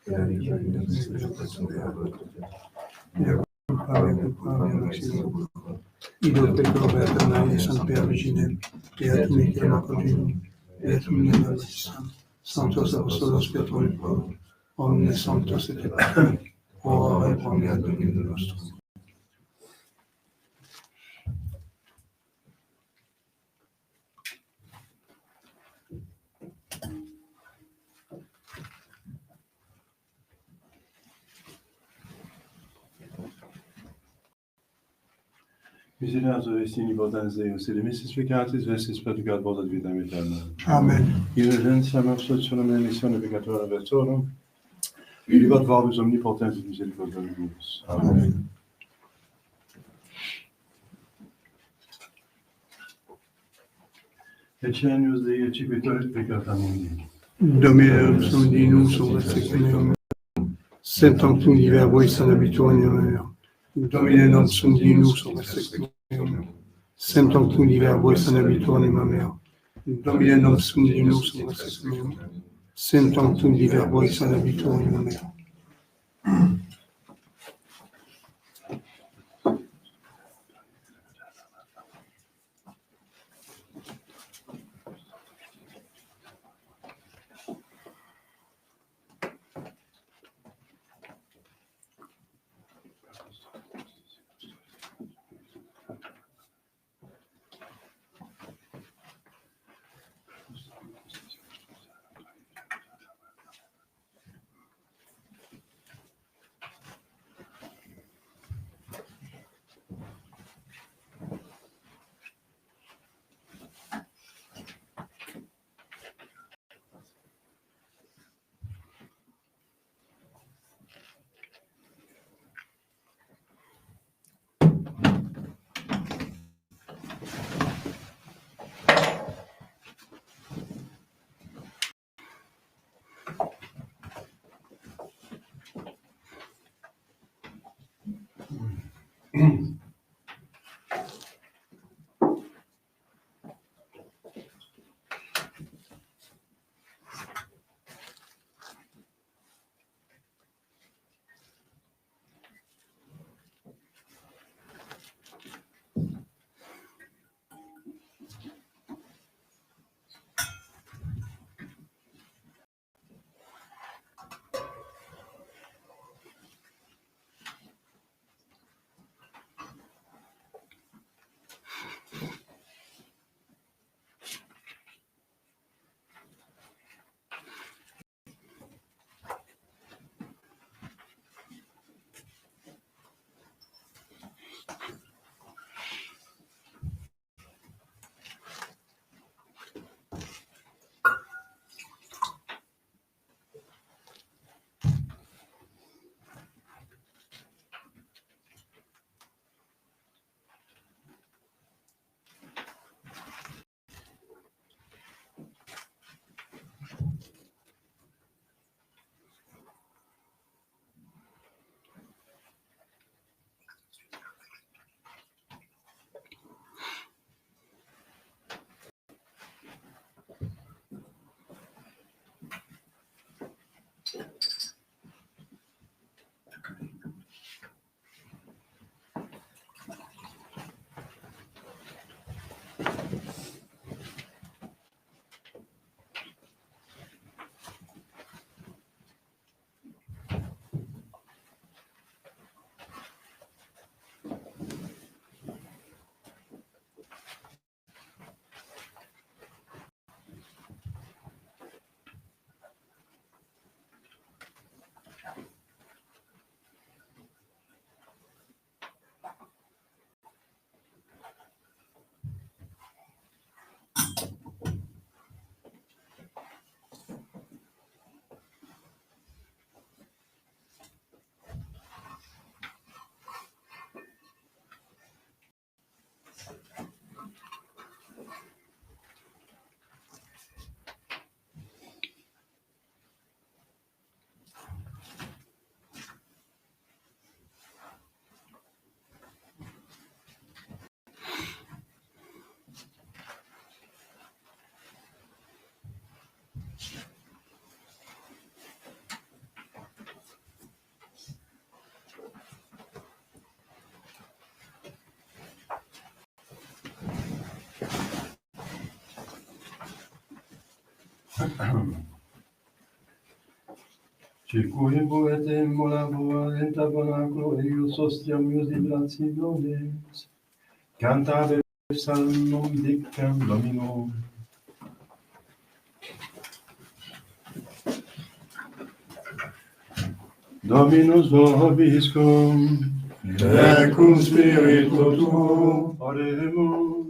[SPEAKER 6] et la Virgine Spiritus Sancta, et la Gloire Ido pecado beata San Perviginem, Beatum Michael Congenum, Beatum Nana Batistam, Sanctos Apostolos Petrum et Paul, omnes sanctos et Pater, ora pro mea Domino nostrum.
[SPEAKER 4] Misericors vestini potens Deus, et missis peccatis vestis predicat vos ad vitam aeternam.
[SPEAKER 6] Amen.
[SPEAKER 4] Indulgentia absolutionem emissione peccatorum vertorum, vivat vobis omnipotentis misericordiae Deus.
[SPEAKER 6] Amen.
[SPEAKER 4] Ecenius Dei ecipitorit peccata mundi.
[SPEAKER 6] Domine sum dinus over secundum, sanctum verbo in habituanium meo. Domine non sum dinus over secundum, sanctum verbo in habituanium meo. Domine non sum dinus over secundum, sanctum verbo in habituanium meo.
[SPEAKER 3] Circuit poetem molabor in tabernaculo eius ostiam ius liberationes. Cantate psalmum dictam Domino. Dominus vobiscum.
[SPEAKER 1] Et cum spiritu tuo.
[SPEAKER 3] Oremus.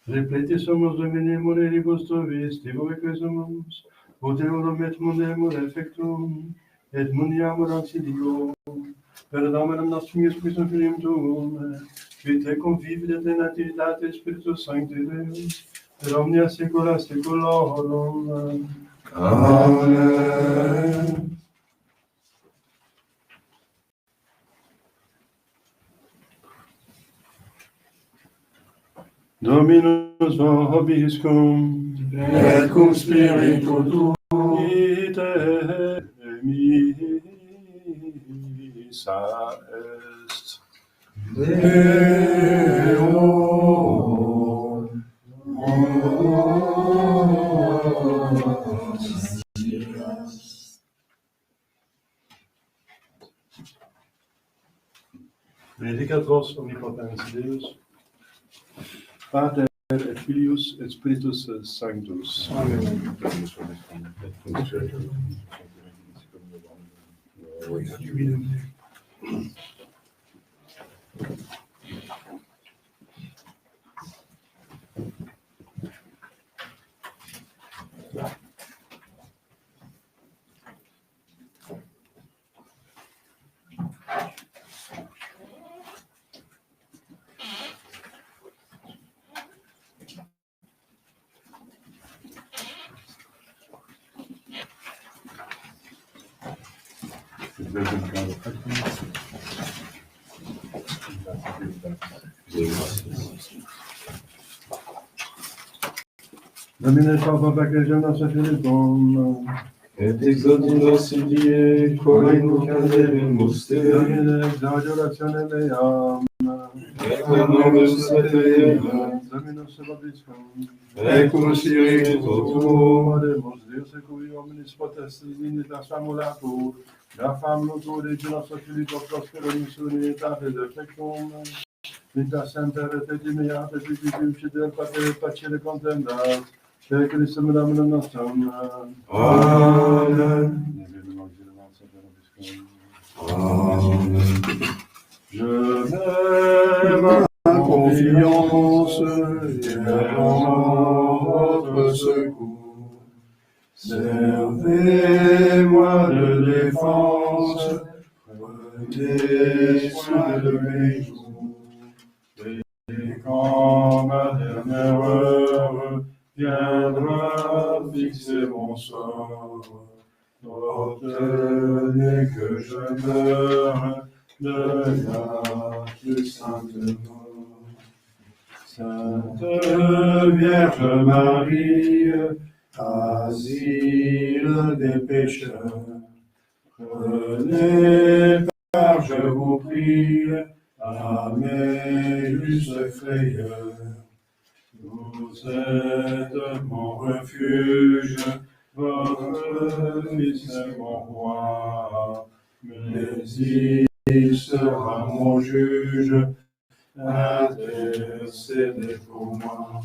[SPEAKER 3] Repletisumus Domine moribus tuvis, tibo equesumus, ut eorum et mundemur effectum, et mundiamur auxilio, per Dominum nostrum Iesum Christum Filium tuum, qui te conviviet in nativitate Spiritus Sancti Deus, per omnia saecula saeculorum.
[SPEAKER 1] Amen.
[SPEAKER 3] Dominus vobiscum,
[SPEAKER 1] Et cum spiritu tuo.
[SPEAKER 3] ite missa est.
[SPEAKER 1] Deo.
[SPEAKER 3] Benedicatos omnipotens Deus, Pater et Filius et Spiritus Sanctus.
[SPEAKER 6] Amen.
[SPEAKER 3] Domine salva Ecclesiam nostra Filipum.
[SPEAKER 2] Et exaudi nos die, coeino canderemus te,
[SPEAKER 3] Domine exaudi oratione meam.
[SPEAKER 2] et nobis saeteum,
[SPEAKER 3] Dominus vobiscum.
[SPEAKER 1] Et cum spiritu tuo.
[SPEAKER 3] Oremus Deus secui omnis potestas dignitas famulatur, da famulum tuo Dei nostro Filippo prospero in unitate defectum, vita semper et etimiat et vivifici del Pater et pacere contendat, per Christum Dominum nostrum.
[SPEAKER 1] Amen. Amen.
[SPEAKER 3] Je mets ma
[SPEAKER 1] Confiance en votre secours. Servez-moi de défense, prenez soin de mes jours.
[SPEAKER 3] et quand ma dernière heure viendra fixer mon sort, ordonnez que je meure de la plus sainte mort. Sainte Vierge Marie, asile des pécheurs, prenez part, je vous prie, à mes justes frayeurs. Vous êtes mon refuge, votre Fils est mon roi, mais il sera mon juge, intercédez pour moi.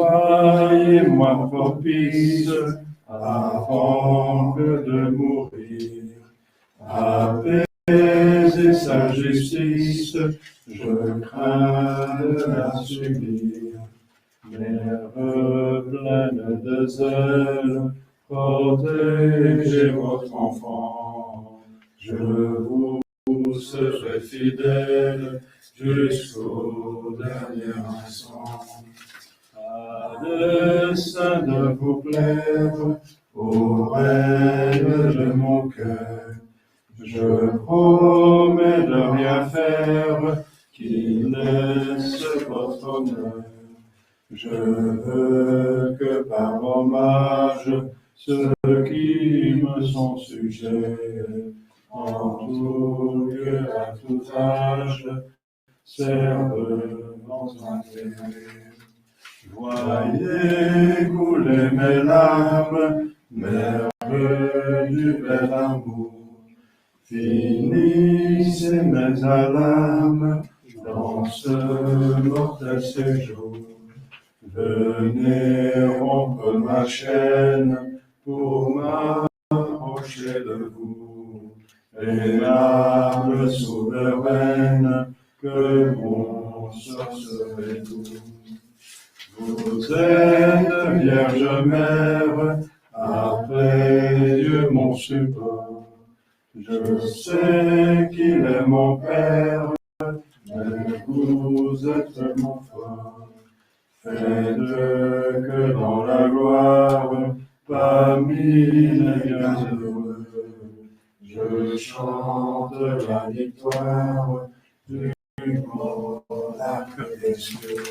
[SPEAKER 3] Assoyez-moi propice, avant que de mourir. Apaisez sa justice, je crains de la subir. Mère pleine de zèle, protégez votre enfant. Je vous serai fidèle jusqu'au dernier instant. À dessein de vous plaire, ô reine de mon cœur, je promets de rien faire qui laisse votre honneur. Je veux que par hommage, ceux qui me sont sujets, en tout lieu, à tout âge, servent dans un
[SPEAKER 1] Voyez couler mes larmes, mer du bel amour. Finissez mes alarmes dans ce mortel séjour. Venez rompre ma chaîne pour m'approcher de vous. Aimable souveraine, que bon serait tout. Vous êtes Vierge Mère, après Dieu mon support. Je sais qu'il est mon Père, mais vous êtes mon fort. Faites que dans la gloire, parmi les bienheureux, je chante la victoire du monarque des cieux.